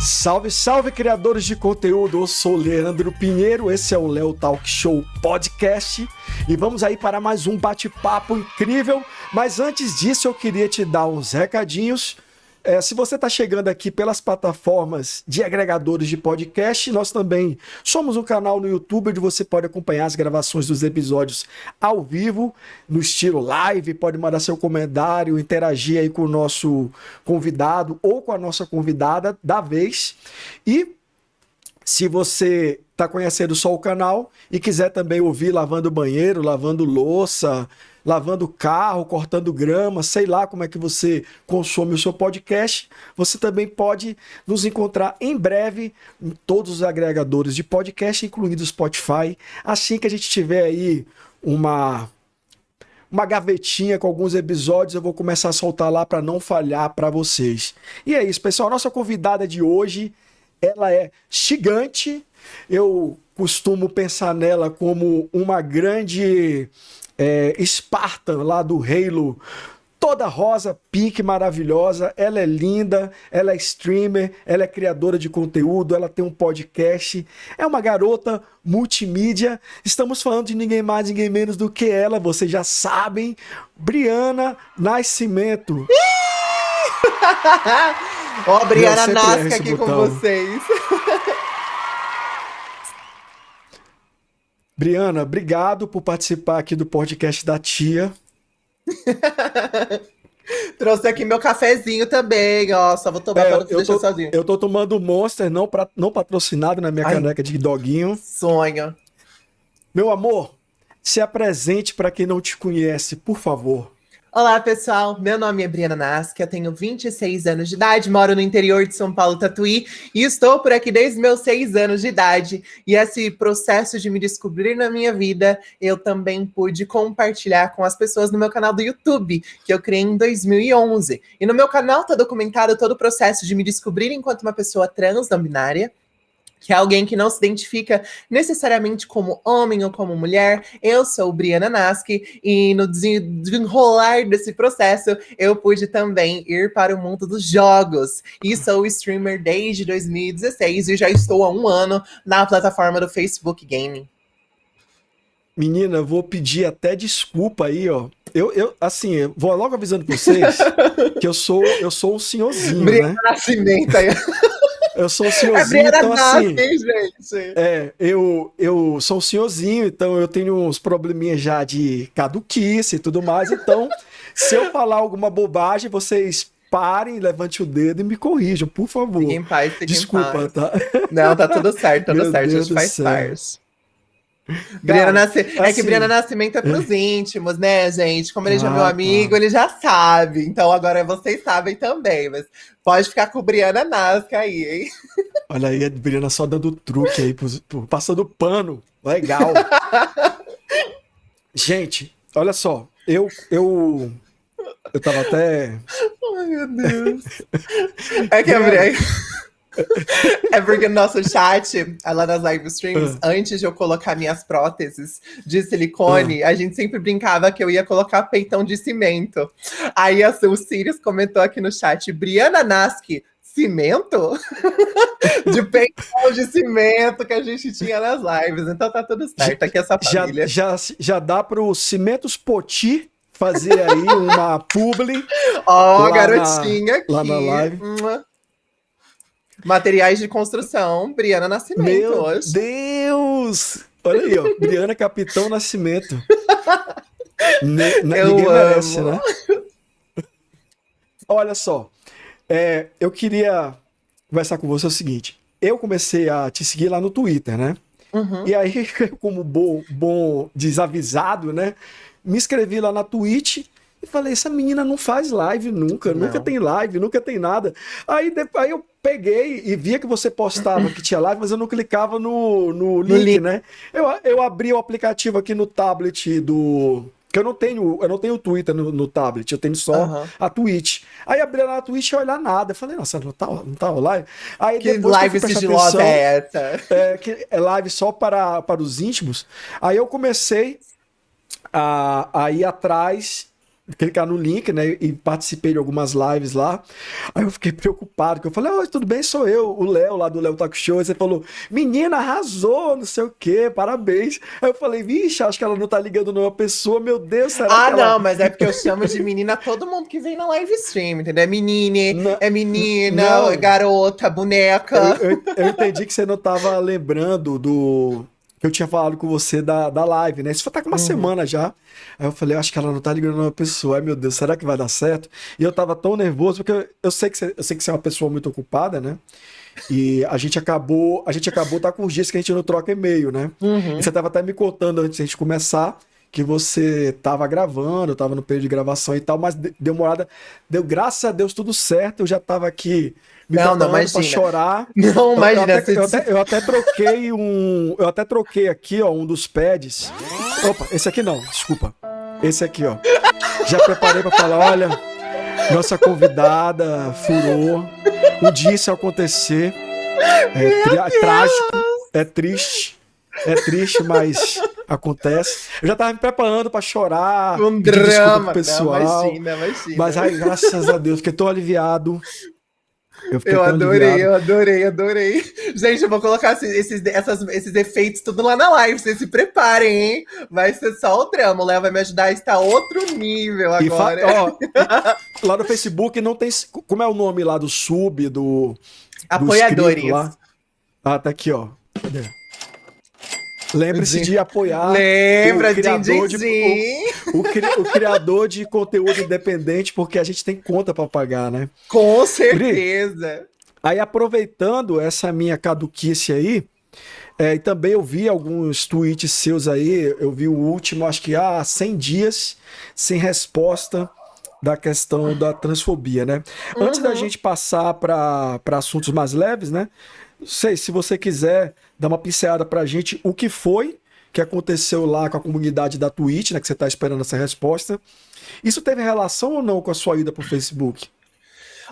Salve, salve, criadores de conteúdo! Eu sou Leandro Pinheiro, esse é o Léo Talk Show Podcast e vamos aí para mais um bate-papo incrível. Mas antes disso, eu queria te dar uns recadinhos. Se você está chegando aqui pelas plataformas de agregadores de podcast, nós também somos um canal no YouTube onde você pode acompanhar as gravações dos episódios ao vivo, no estilo live, pode mandar seu comentário, interagir aí com o nosso convidado ou com a nossa convidada da vez. E se você está conhecendo só o canal e quiser também ouvir lavando banheiro, lavando louça, lavando carro, cortando grama, sei lá como é que você consome o seu podcast, você também pode nos encontrar em breve em todos os agregadores de podcast, incluindo o Spotify. Assim que a gente tiver aí uma gavetinha com alguns episódios, eu vou começar a soltar lá para não falhar para vocês. E é isso, pessoal. A nossa convidada de hoje, ela é gigante. Eu costumo pensar nela como uma grande Spartan lá do Halo, toda rosa, pink, maravilhosa. Ela é linda, ela é streamer, ela é criadora de conteúdo, ela tem um podcast, é uma garota multimídia. Estamos falando de ninguém mais, ninguém menos do que ela, vocês já sabem, Briana Nascimento. Ó, Briana Nasca aqui com vocês. Briana, obrigado por participar aqui do podcast da tia. Trouxe aqui meu cafezinho também, ó. Só vou tomar pra não te deixar sozinho. Eu tô tomando Monster, não patrocinado na minha caneca de doguinho. Sonho. Meu amor, se apresente para quem não te conhece, por favor. Olá, pessoal. Meu nome é Briana Nasca, eu tenho 26 anos de idade, moro no interior de São Paulo, Tatuí, e estou por aqui desde meus 6 anos de idade. E esse processo de me descobrir na minha vida, eu também pude compartilhar com as pessoas no meu canal do YouTube, que eu criei em 2011. E no meu canal está documentado todo o processo de me descobrir enquanto uma pessoa trans não binária, que é alguém que não se identifica necessariamente como homem ou como mulher. Eu sou Briana Nasci e no desenrolar desse processo, eu pude também ir para o mundo dos jogos. E sou streamer desde 2016 e já estou há 1 ano na plataforma do Facebook Gaming. Menina, eu vou pedir até desculpa aí, ó. Eu vou logo avisando pra vocês que eu sou um senhorzinho, Briana né? Nascimento aí. Eu sou um senhorzinho, então assim... gente. Eu sou um senhorzinho, então eu tenho uns probleminhas já de caduquice e tudo mais, então se eu falar alguma bobagem, vocês parem, levante o dedo e me corrijam, por favor. Fiquem em paz, Desculpa, tá? Não, tá tudo certo, a gente faz parte. Que Briana Nascimento é pros íntimos, né, gente? Como ele já é meu amigo, ele já sabe. Então agora vocês sabem também, mas pode ficar com o Briana Nasca aí, hein? Olha aí, a Briana só dando truque aí, passando pano. Legal. Gente, olha só, eu tava até... Ai, meu Deus. É que a Briana... É porque no nosso chat, lá nas live streams, antes de eu colocar minhas próteses de silicone, a gente sempre brincava que eu ia colocar peitão de cimento. Aí o Sirius comentou aqui no chat, Briana Nasci, cimento? De peitão de cimento que a gente tinha nas lives. Então tá tudo certo, aqui essa família. Já dá pro Cimentos Poti fazer aí uma publi. Ó, garotinha aqui. Lá na live. Materiais de construção, Briana Nascimento. Meu Deus! Olha aí, ó. Briana Capitão Nascimento. Ninguém merece, né? Olha só. Eu queria conversar com você o seguinte. Eu comecei a te seguir lá no Twitter, né? Uhum. E aí, como bom desavisado, né? Me inscrevi lá na Twitch e falei, essa menina não faz live nunca tem live, nunca tem nada. Aí eu peguei e via que você postava que tinha live, mas eu não clicava no link, né? Eu abri o aplicativo aqui no tablet do... Que eu não tenho Twitter no tablet, eu tenho só a Twitch. Aí abri lá na Twitch e olhar nada. Eu falei, nossa, não tá live? Aí que live sigilosa é essa? Que é live só para os íntimos. Aí eu comecei a ir atrás clicar no link, né? E participei de algumas lives lá. Aí eu fiquei preocupado, que eu falei, oi, tudo bem, sou eu, o Léo, lá do Léo Talk Show. E você falou, menina, arrasou, não sei o quê, parabéns. Aí eu falei, vixe, acho que ela não tá ligando numa pessoa, meu Deus, será Ah, que ela... não, mas é porque eu chamo de menina todo mundo que vem na live stream, entendeu? É menine, Não, é menina, é não, garota, boneca. eu entendi que você não tava lembrando do... que eu tinha falado com você da live, né? Isso tá com uma Uhum. semana já. Aí eu falei, acho que ela não tá ligando uma pessoa. Ai, meu Deus, será que vai dar certo? E eu tava tão nervoso, porque eu sei que você é uma pessoa muito ocupada, né? E a gente acabou tá com os dias que a gente não troca e-mail, né? E Uhum. você tava até me contando antes da gente começar que você tava gravando, tava no período de gravação e tal, mas deu uma olhada, deu graças a Deus tudo certo, eu já tava aqui me Não, não, preparando pra imagina. chorar. Não, Eu, eu imagina. até, eu, até, eu até troquei eu até troquei aqui, ó, um dos pads. Opa, esse aqui não, desculpa. Esse aqui, ó. Já preparei pra falar, olha, nossa convidada furou. Um dia isso acontecer. É trágico, é triste, mas acontece. Eu já tava me preparando pra chorar, Um pedir desculpa pro drama. Não, pessoal, imagina, imagina. mas ai, graças a Deus, fiquei tão aliviado. Eu fiquei Eu tão adorei, aliviado. eu adorei, adorei. Gente, eu vou colocar esses efeitos tudo lá na live. Vocês se preparem, hein? Vai ser só o drama. O Léo vai me ajudar a estar outro nível agora. Ó, lá no Facebook não tem. Como é o nome lá do sub, do inscrito lá? Apoiadores. Ah, tá aqui, ó. Cadê? Lembre-se Din- de apoiar o Lembra, din, din, criador de din. o criador de conteúdo independente, porque a gente tem conta para pagar, né? Com Bri, certeza. aí aproveitando essa minha caduquice aí, e também eu vi alguns tweets seus aí, eu vi o último, acho que há 100 dias sem resposta da questão da transfobia, né? Antes da Uhum. gente passar para assuntos mais leves, né? Não sei se você quiser dar uma pincelada pra gente o que foi que aconteceu lá com a comunidade da Twitch, né? Que você tá esperando essa resposta. Isso teve relação ou não com a sua ida pro Facebook?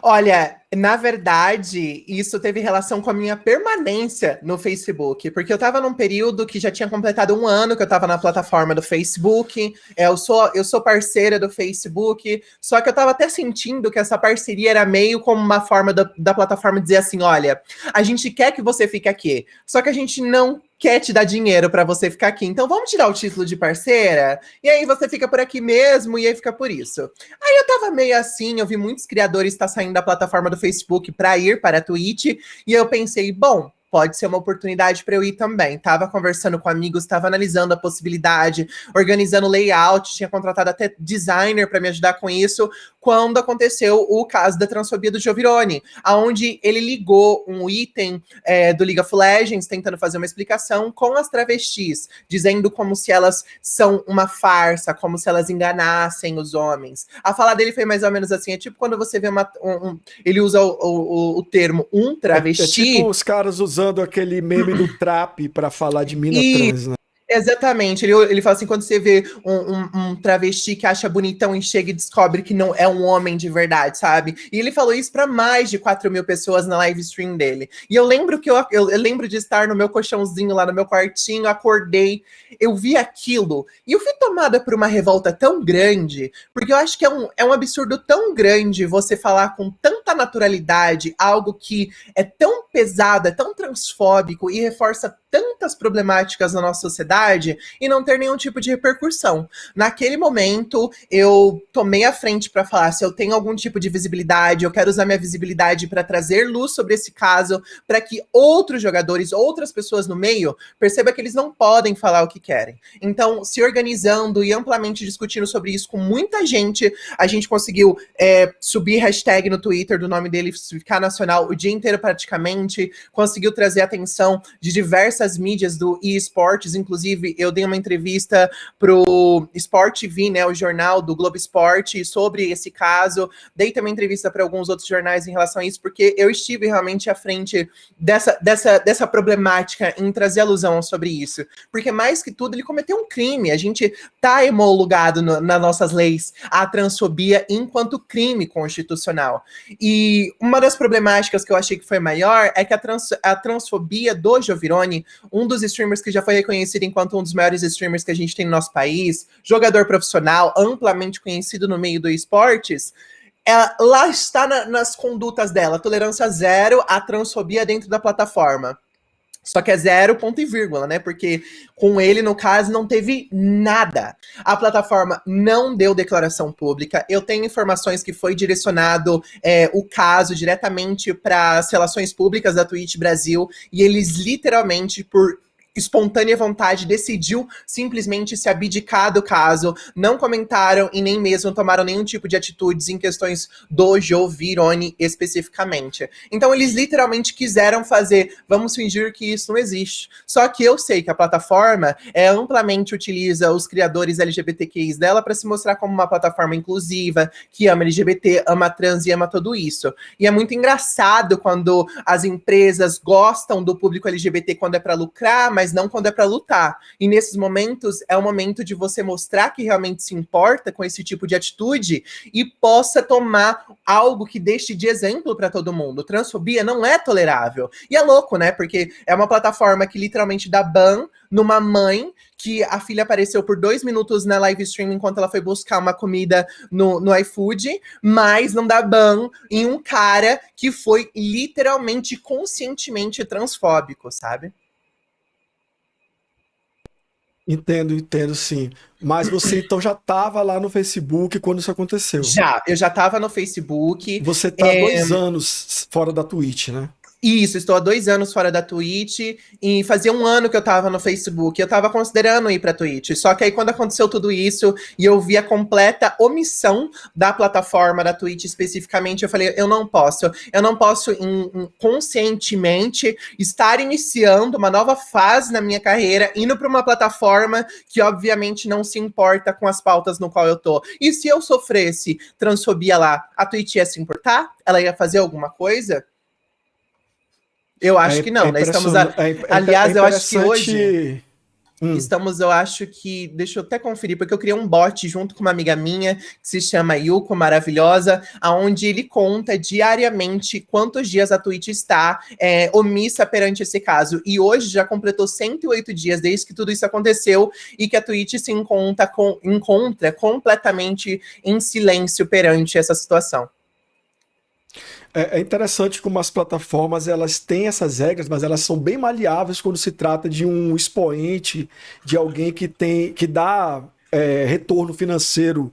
Olha, na verdade, isso teve relação com a minha permanência no Facebook, porque eu tava num período que já tinha completado um ano que eu tava na plataforma do Facebook. Eu sou parceira do Facebook, só que eu tava até sentindo que essa parceria era meio como uma forma da plataforma dizer assim: olha, a gente quer que você fique aqui, só que a gente não quer te dar dinheiro para você ficar aqui, então vamos te dar o título de parceira, e aí você fica por aqui mesmo, e aí fica por isso. Aí eu tava meio assim, eu vi muitos criadores estar saindo da plataforma do Facebook para ir para a Twitch, e eu pensei, bom, pode ser uma oportunidade para eu ir também. Tava conversando com amigos, tava analisando a possibilidade, organizando layout, tinha contratado até designer para me ajudar com isso, quando aconteceu o caso da transfobia do Giovirone, aonde ele ligou um item do League of Legends, tentando fazer uma explicação com as travestis, dizendo como se elas são uma farsa, como se elas enganassem os homens. A fala dele foi mais ou menos assim, é tipo quando você vê ele usa o termo um É tipo travesti, os caras usando aquele meme do trap pra falar de mina e trans, né? exatamente, ele fala assim, quando você vê um travesti que acha bonitão e chega e descobre que não é um homem de verdade, sabe? E ele falou isso para mais de 4.000 pessoas na live stream dele. E eu lembro que eu lembro de estar no meu colchãozinho lá no meu quartinho, acordei, eu vi aquilo, e eu fui tomada por uma revolta tão grande, porque eu acho que é um absurdo tão grande você falar com tanta naturalidade algo que é tão pesado, é tão transfóbico e reforça tantas problemáticas na nossa sociedade e não ter nenhum tipo de repercussão. Naquele momento, eu tomei a frente para falar se eu tenho algum tipo de visibilidade, eu quero usar minha visibilidade para trazer luz sobre esse caso, para que outros jogadores, outras pessoas no meio, percebam que eles não podem falar o que querem. Então, se organizando e amplamente discutindo sobre isso com muita gente, a gente conseguiu subir hashtag no Twitter do nome dele ficar nacional o dia inteiro praticamente, conseguiu trazer a atenção de diversas mídias do eSports, inclusive eu dei uma entrevista pro Sport TV, né, o jornal do Globo Esporte, sobre esse caso, dei também entrevista para alguns outros jornais em relação a isso, porque eu estive realmente à frente dessa problemática em trazer alusão sobre isso, porque mais que tudo ele cometeu um crime, a gente tá homologado nas nossas leis a transfobia enquanto crime constitucional, e uma das problemáticas que eu achei que foi maior pior é que a transfobia do Giovironi, um dos streamers que já foi reconhecido enquanto um dos maiores streamers que a gente tem no nosso país, jogador profissional, amplamente conhecido no meio do esportes, lá está nas condutas dela, tolerância zero à transfobia dentro da plataforma. Só que é zero ponto e vírgula, né? Porque com ele, no caso, não teve nada. A plataforma não deu declaração pública. Eu tenho informações que foi direcionado o caso diretamente para as relações públicas da Twitch Brasil, e eles literalmente, por espontânea vontade, decidiu simplesmente se abdicar do caso, não comentaram e nem mesmo tomaram nenhum tipo de atitudes em questões do Giovironi especificamente. Então eles literalmente quiseram fazer, vamos fingir que isso não existe. Só que eu sei que a plataforma amplamente utiliza os criadores LGBTQIs dela para se mostrar como uma plataforma inclusiva, que ama LGBT, ama trans e ama tudo isso. E é muito engraçado quando as empresas gostam do público LGBT quando é para lucrar, mas não quando é para lutar. E nesses momentos, é o momento de você mostrar que realmente se importa com esse tipo de atitude e possa tomar algo que deixe de exemplo para todo mundo. Transfobia não é tolerável. E é louco, né? Porque é uma plataforma que literalmente dá ban numa mãe que a filha apareceu por 2 minutos na live stream enquanto ela foi buscar uma comida no iFood, mas não dá ban em um cara que foi literalmente, conscientemente transfóbico, sabe? Entendo, sim. Mas você então já estava lá no Facebook quando isso aconteceu. Eu já estava no Facebook. Você está há 2 anos fora da Twitch, né? Isso, estou há 2 anos fora da Twitch e fazia 1 ano que eu tava no Facebook. Eu tava considerando ir pra Twitch. Só que aí quando aconteceu tudo isso e eu vi a completa omissão da plataforma da Twitch especificamente, eu falei, eu não posso conscientemente estar iniciando uma nova fase na minha carreira, indo pra uma plataforma que obviamente não se importa com as pautas no qual eu tô. E se eu sofresse transfobia lá, a Twitch ia se importar? Ela ia fazer alguma coisa? Eu acho que não, né? Aliás, eu acho que hoje estamos, eu acho que, deixa eu até conferir, porque eu criei um bot junto com uma amiga minha, que se chama Yuko, maravilhosa, aonde ele conta diariamente quantos dias a Twitch está omissa perante esse caso. E hoje já completou 108 dias desde que tudo isso aconteceu e que a Twitch se encontra completamente em silêncio perante essa situação. É interessante como as plataformas elas têm essas regras, mas elas são bem maleáveis quando se trata de um expoente, de alguém que dá retorno financeiro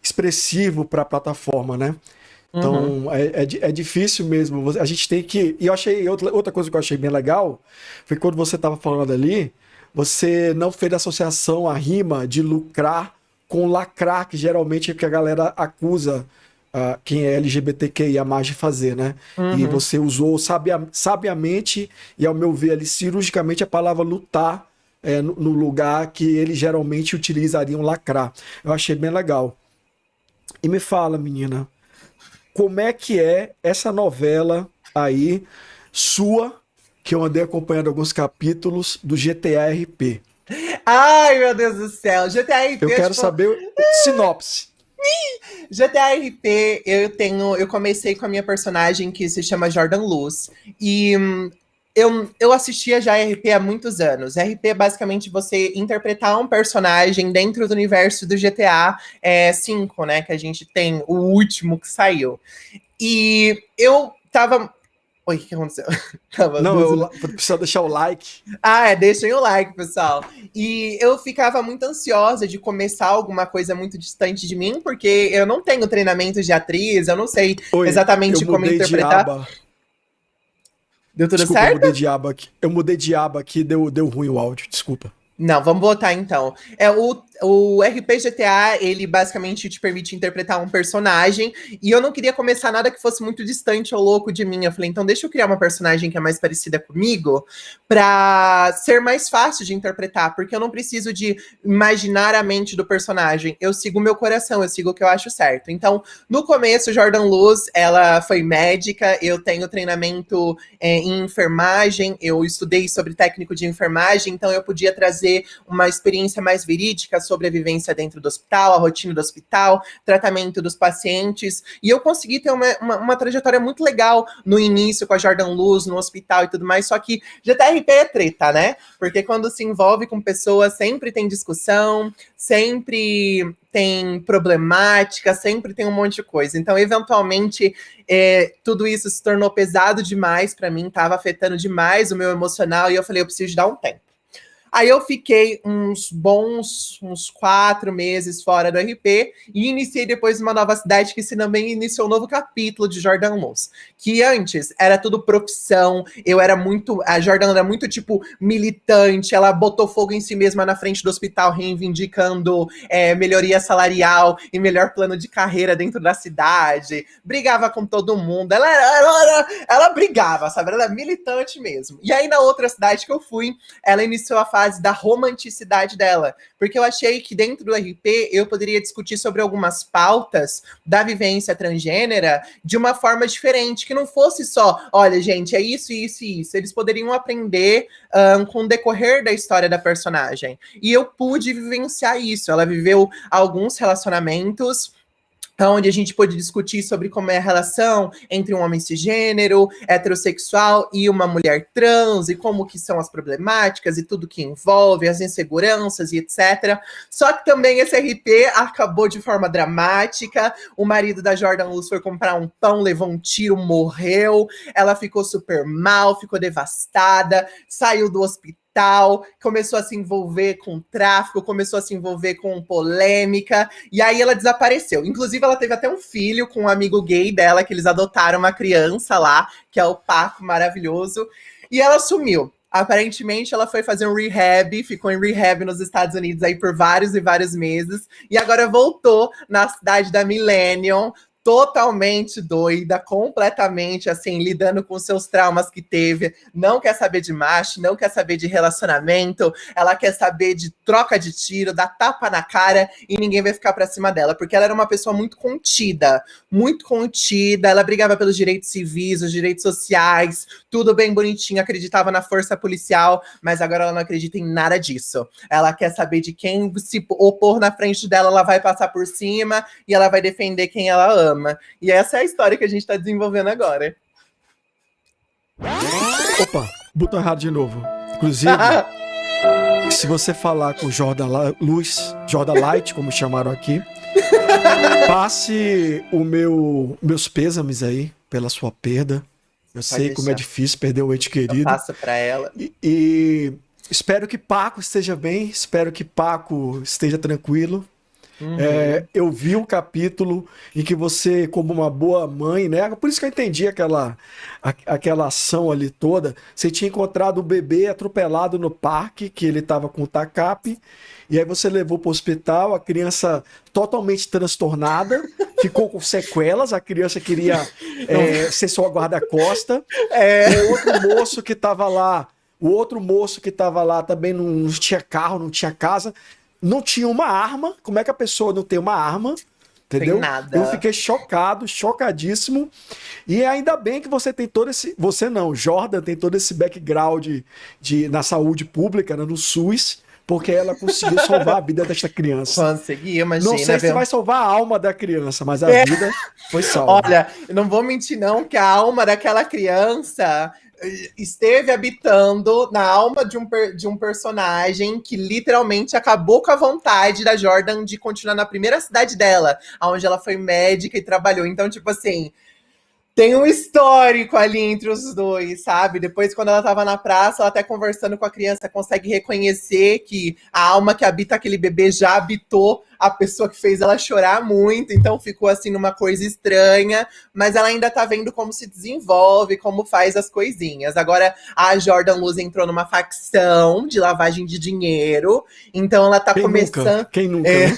expressivo para a plataforma, né? Então é difícil mesmo. A gente tem que. E eu achei outra coisa que eu achei bem legal foi quando você estava falando ali, você não fez associação, a rima de lucrar com lacrar, que geralmente é o que a galera acusa. Quem é LGBTQIA mais de fazer, né? E você usou sabiamente e, ao meu ver, ali, cirurgicamente a palavra lutar no lugar que eles geralmente utilizariam lacrar. Eu achei bem legal. E me fala, menina, como é que é essa novela aí, sua, que eu andei acompanhando alguns capítulos do GTA RP? Ai, meu Deus do céu, GTA RP... Eu quero saber sinopse. GTA RP, eu comecei com a minha personagem que se chama Jordan Luz. E eu assistia já RP há muitos anos. RP é basicamente você interpretar um personagem dentro do universo do GTA V, né? Que a gente tem, o último que saiu. E eu tava... Oi, o que aconteceu? Não, precisa deixar o like. Deixem o like, pessoal. E eu ficava muito ansiosa de começar alguma coisa muito distante de mim, porque eu não tenho treinamento de atriz, eu não sei exatamente como interpretar. Deu tudo certo? Eu mudei de aba aqui, deu ruim o áudio, desculpa. Não, vamos voltar então. O RP GTA, ele basicamente te permite interpretar um personagem, e eu não queria começar nada que fosse muito distante ou louco de mim. Eu falei, então deixa eu criar uma personagem que é mais parecida comigo, pra ser mais fácil de interpretar, porque eu não preciso de imaginar a mente do personagem. Eu sigo o meu coração, eu sigo o que eu acho certo. Então, no começo, Jordan Luz, ela foi médica, eu tenho treinamento em enfermagem, eu estudei sobre técnico de enfermagem, então eu podia trazer uma experiência mais verídica sobre a vivência dentro do hospital, a rotina do hospital, tratamento dos pacientes, e eu consegui ter uma trajetória muito legal no início com a Jordan Luz, no hospital e tudo mais, só que GTRP é treta, né? Porque quando se envolve com pessoas, sempre tem discussão, sempre tem problemática, sempre tem um monte de coisa. Então, eventualmente, tudo isso se tornou pesado demais para mim, estava afetando demais o meu emocional, e eu falei, eu preciso dar um tempo. Aí eu fiquei uns 4 meses fora do RP e iniciei depois uma nova cidade que se também iniciou um novo capítulo de Jordan Luz. Que antes era tudo profissão, a Jordan era muito tipo militante, ela botou fogo em si mesma na frente do hospital, reivindicando melhoria salarial e melhor plano de carreira dentro da cidade, brigava com todo mundo, ela brigava, sabe? Ela era militante mesmo. E aí na outra cidade que eu fui, ela iniciou a fase da romanticidade dela, porque eu achei que dentro do RP eu poderia discutir sobre algumas pautas da vivência transgênera de uma forma diferente, que não fosse só, olha gente, é isso, isso e isso, eles poderiam aprender com o decorrer da história da personagem, e eu pude vivenciar isso. Ela viveu alguns relacionamentos onde a gente pôde discutir sobre como é a relação entre um homem cisgênero, heterossexual e uma mulher trans, e como que são as problemáticas e tudo que envolve, as inseguranças e etc. Só que também esse RP acabou de forma dramática, o marido da Jordan Luz foi comprar um pão, levou um tiro, morreu, ela ficou super mal, ficou devastada, saiu do hospital, começou a se envolver com tráfico, começou a se envolver com polêmica, e aí ela desapareceu. Inclusive, ela teve até um filho com um amigo gay dela, que eles adotaram uma criança lá, que é o Paco, maravilhoso, e ela sumiu. Aparentemente, ela foi fazer um rehab, ficou em rehab nos Estados Unidos aí por vários e vários meses, e agora voltou na cidade da Millennium, totalmente doida, completamente, assim, lidando com seus traumas que teve, não quer saber de macho, não quer saber de relacionamento, ela quer saber de troca de tiro, dar tapa na cara, e ninguém vai ficar pra cima dela, porque ela era uma pessoa muito contida, ela brigava pelos direitos civis, os direitos sociais, tudo bem bonitinho, acreditava na força policial, mas agora ela não acredita em nada disso. Ela quer saber de quem se opor na frente dela, ela vai passar por cima, e ela vai defender quem ela ama. E essa é a história que a gente está desenvolvendo agora. Opa, botou errado de novo. Inclusive, se você falar com Jordan Luz, Jordan Light, como chamaram aqui, passe meus pêsames aí pela sua perda. Eu sei como é difícil perder um ente querido. Passa para ela. E espero que Paco esteja bem, espero que Paco esteja tranquilo. Uhum. Eu vi o capítulo em que você, como uma boa mãe, né? Por isso que eu entendi aquela ação ali toda. Você tinha encontrado o bebê atropelado no parque, que ele estava com o TACAP, e aí você levou para o hospital, a criança totalmente transtornada, ficou com sequelas, a criança queria ser sua guarda-costa. O outro moço que estava lá também não tinha carro, não tinha casa. Não tinha uma arma. Como é que a pessoa não tem uma arma? Entendeu? Tem nada. Eu fiquei chocadíssimo. E ainda bem que você tem todo esse... Você não, Jordan tem todo esse background na saúde pública, né, no SUS, porque ela conseguiu salvar a vida desta criança. Consegui, imagina. Não sei se vai salvar a alma da criança, mas a vida foi salva. Olha, eu não vou mentir não, que a alma daquela criança esteve habitando na alma de um personagem que literalmente acabou com a vontade da Jordan de continuar na primeira cidade dela, onde ela foi médica e trabalhou. Então, tipo assim, tem um histórico ali entre os dois, sabe? Depois, quando ela tava na praça, ela até conversando com a criança, consegue reconhecer que a alma que habita aquele bebê já habitou a pessoa que fez ela chorar muito, então ficou assim numa coisa estranha, mas ela ainda tá vendo como se desenvolve, como faz as coisinhas. Agora, a Jordan Luz entrou numa facção de lavagem de dinheiro, então ela tá começando... Quem nunca? Né?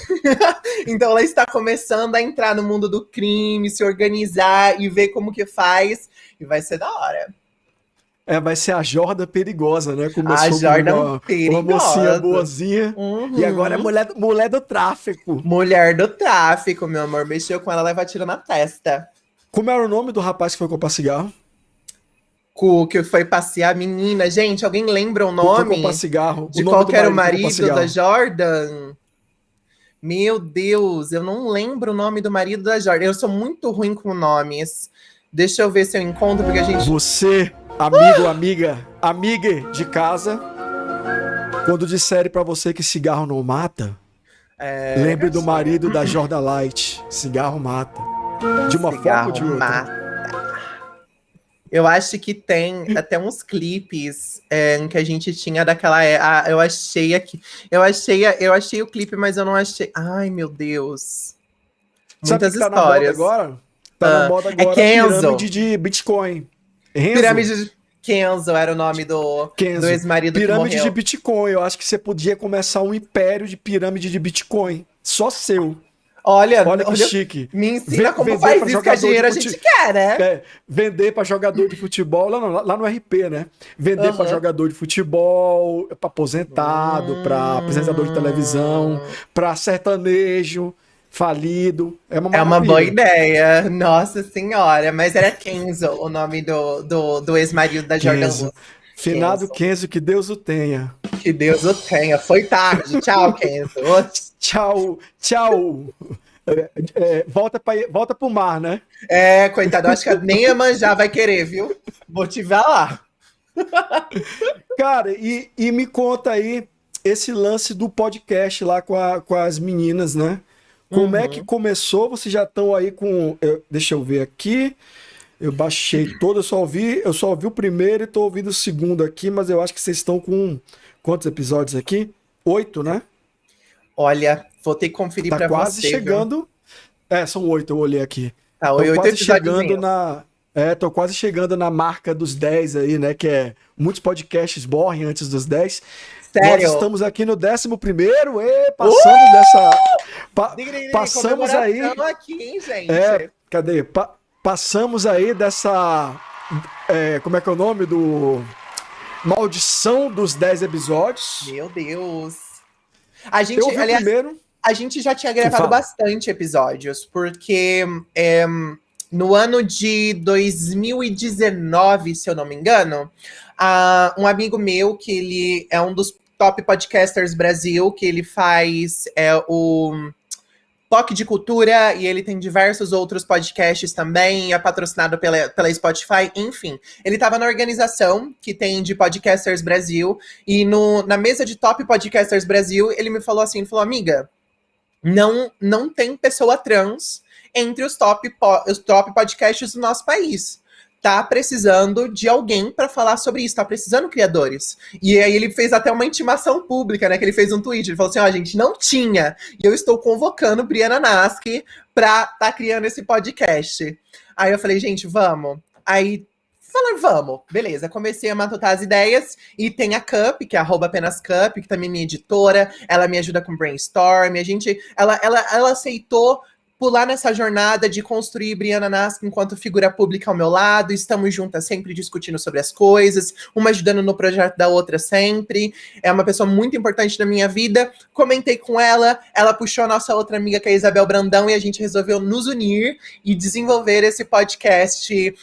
Então ela está começando a entrar no mundo do crime, se organizar e ver como que faz, e vai ser da hora. Vai ser a Jordan perigosa, né? Começou a Jordan perigosa. Uma mocinha boazinha. Uhum. E agora é mulher do tráfico. Mulher do tráfico, meu amor. Mexeu com ela, leva tiro na testa. Como era o nome do rapaz que foi comprar cigarro? Que foi passear, menina. Gente, alguém lembra o nome? Foi comprar cigarro. De qual era o marido da Jordan? Meu Deus, eu não lembro o nome do marido da Jordan. Eu sou muito ruim com nomes. Deixa eu ver se eu encontro, porque a gente. Você, amigo, amiga de casa, quando disserem pra você que cigarro não mata, lembre do marido da Jordan Light. Cigarro mata. De uma forma ou de outra. Mata. Eu acho que tem até uns clipes em que a gente tinha daquela. Eu achei aqui. Eu achei o clipe, mas eu não achei. Ai, meu Deus. Sabe o Muitas que tá na moda histórias. agora? Tá na moda agora Kenzo. pirâmide de Bitcoin. Renzo? Pirâmide de Kenzo era o nome do ex-marido que morreu. Pirâmide de Bitcoin. Eu acho que você podia começar um império de pirâmide de Bitcoin. Só seu. Olha que chique. Me ensina como faz isso, que a dinheiro a gente quer, né? Vender pra jogador de futebol, lá no RP, né? Vender pra jogador de futebol, pra aposentado, pra apresentador de televisão, pra sertanejo falido. É uma boa ideia. Nossa senhora. Mas era Kenzo o nome do ex-marido da Jordan Lewis. Finado Kenzo, que Deus o tenha. Que Deus o tenha. Foi tarde. Tchau, Kenzo. Tchau. Volta pro mar, né? Coitado. Acho que nem a Iemanjá vai querer, viu? Vou te ver lá. Cara, e me conta aí esse lance do podcast lá com as meninas, né? Como é que começou? Vocês já estão aí com... deixa eu ver aqui. Eu baixei todo, eu só ouvi o primeiro e tô ouvindo o segundo aqui, mas eu acho que vocês estão com quantos episódios aqui? 8, né? Olha, vou ter que conferir pra você. Tá quase chegando. Viu? São 8, eu olhei aqui. Tá, 8 quase chegando tô quase chegando na marca dos 10 aí, né? Que muitos podcasts morrem antes dos 10. Sério? Nós estamos aqui no 11º, passamos dessa... passamos aí... aqui, hein, gente? Cadê? Passamos aí dessa... como é que é o nome do... Maldição dos 10 episódios. Meu Deus. A gente já tinha gravado bastante episódios, porque no ano de 2019, se eu não me engano, um amigo meu, que ele é um dos top podcasters Brasil, que ele faz o Toque de Cultura, e ele tem diversos outros podcasts também, é patrocinado pela Spotify, enfim. Ele estava na organização que tem de Podcasters Brasil, e na mesa de Top Podcasters Brasil, ele me falou assim, amiga, não tem pessoa trans entre os top podcasts do nosso país. Tá precisando de alguém para falar sobre isso, tá precisando de criadores. E aí ele fez até uma intimação pública, né, que ele fez um tweet, ele falou assim, gente, não tinha, e eu estou convocando Briana Nasky pra tá criando esse podcast. Aí eu falei, gente, vamos. Aí falaram, vamos, beleza, comecei a matutar as ideias, e tem a Cup, que é @apenascup, que também é minha editora, ela me ajuda com brainstorm, ela aceitou pular nessa jornada de construir Briana Nasky enquanto figura pública ao meu lado, estamos juntas sempre discutindo sobre as coisas, uma ajudando no projeto da outra sempre, é uma pessoa muito importante na minha vida, comentei com ela puxou a nossa outra amiga, que é a Isabel Brandão, e a gente resolveu nos unir e desenvolver esse podcast,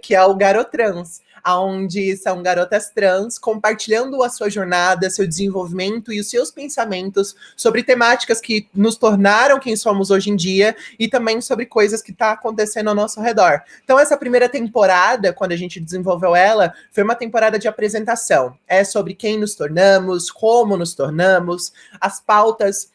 que é o Garotrans, onde são garotas trans compartilhando a sua jornada, seu desenvolvimento e os seus pensamentos sobre temáticas que nos tornaram quem somos hoje em dia e também sobre coisas que tá acontecendo ao nosso redor. Então, essa primeira temporada, quando a gente desenvolveu ela, foi uma temporada de apresentação. É sobre quem nos tornamos, como nos tornamos, as pautas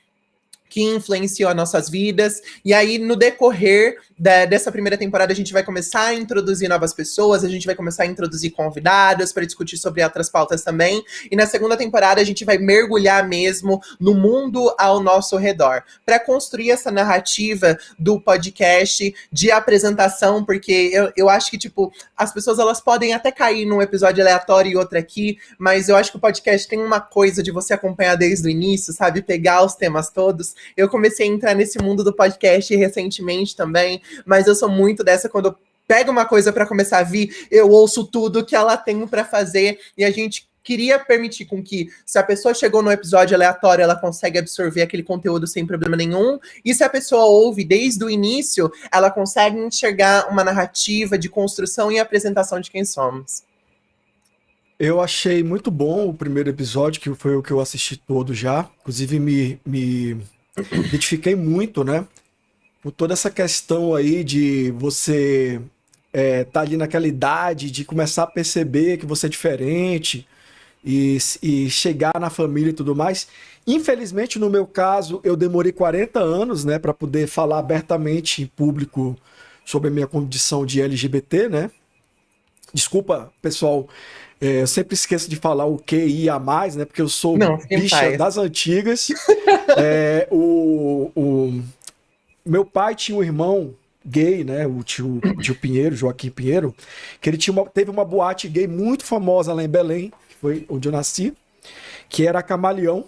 que influenciou as nossas vidas, e aí no decorrer dessa primeira temporada a gente vai começar a introduzir novas pessoas, a gente vai começar a introduzir convidadas para discutir sobre outras pautas também, e na segunda temporada a gente vai mergulhar mesmo no mundo ao nosso redor, para construir essa narrativa do podcast de apresentação, porque eu acho que, tipo, as pessoas elas podem até cair num episódio aleatório e outro aqui, mas eu acho que o podcast tem uma coisa de você acompanhar desde o início, sabe, pegar os temas todos. Eu comecei a entrar nesse mundo do podcast recentemente também, mas eu sou muito dessa, quando eu pego uma coisa para começar a vir, eu ouço tudo que ela tem para fazer, e a gente queria permitir com que, se a pessoa chegou no episódio aleatório, ela consegue absorver aquele conteúdo sem problema nenhum, e se a pessoa ouve desde o início, ela consegue enxergar uma narrativa de construção e apresentação de quem somos. Eu achei muito bom o primeiro episódio, que foi o que eu assisti todo já. Inclusive, me identifiquei muito, né? Por toda essa questão aí de você tá ali naquela idade de começar a perceber que você é diferente e chegar na família e tudo mais. Infelizmente, no meu caso, eu demorei 40 anos, né, para poder falar abertamente em público sobre a minha condição de LGBT, né? Desculpa, pessoal, eu sempre esqueço de falar o QI a mais, né? Porque eu sou Não, fique em bicha paz. das antigas. O meu pai tinha um irmão gay, né? O tio Pinheiro, Joaquim Pinheiro, que ele teve uma boate gay muito famosa lá em Belém, que foi onde eu nasci, que era a Camaleão.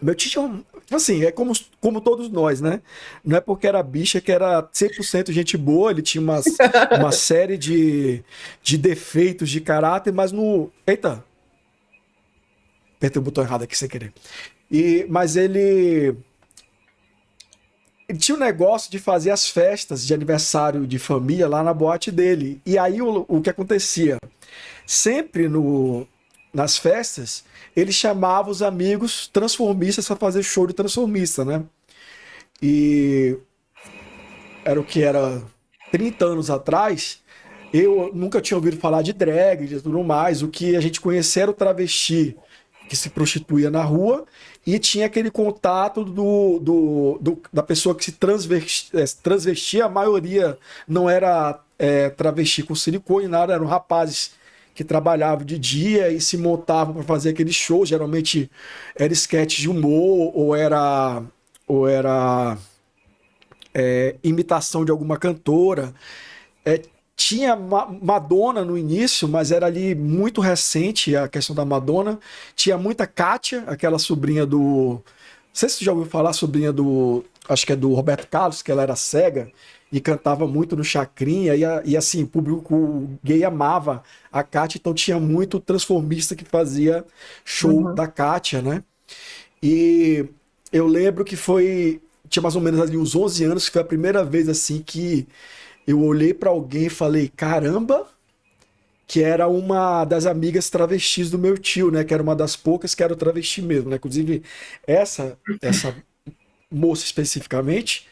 Meu tio tinha tipo assim, é como todos nós, né? Não é porque era bicha que era 100% gente boa, ele tinha uma série de defeitos de caráter, mas no. Eita! Apertei o botão errado aqui sem querer. Mas ele tinha um negócio de fazer as festas de aniversário de família lá na boate dele. E aí o que acontecia? Sempre nas festas, ele chamava os amigos transformistas para fazer show de transformista, né? E era o que era 30 anos atrás. Eu nunca tinha ouvido falar de drag e tudo mais. O que a gente conhecia era o travesti que se prostituía na rua e tinha aquele contato da pessoa que se transvestia. A maioria não era travesti com silicone, nada, eram rapazes que trabalhavam de dia e se montavam para fazer aquele show. Geralmente era sketch de humor ou era imitação de alguma cantora. Tinha Madonna no início, mas era ali muito recente a questão da Madonna. Tinha muita Kátia, aquela sobrinha do. Não sei se você já ouviu falar, sobrinha do. Acho que é do Roberto Carlos, que ela era cega e cantava muito no Chacrinha. E assim, o público gay amava a Kátia, então tinha muito transformista que fazia show da Kátia, né? E eu lembro que tinha mais ou menos ali uns 11 anos, que foi a primeira vez assim que eu olhei pra alguém e falei, caramba, que era uma das amigas travestis do meu tio, né? Que era uma das poucas que era o travesti mesmo, né? Inclusive, essa moça especificamente,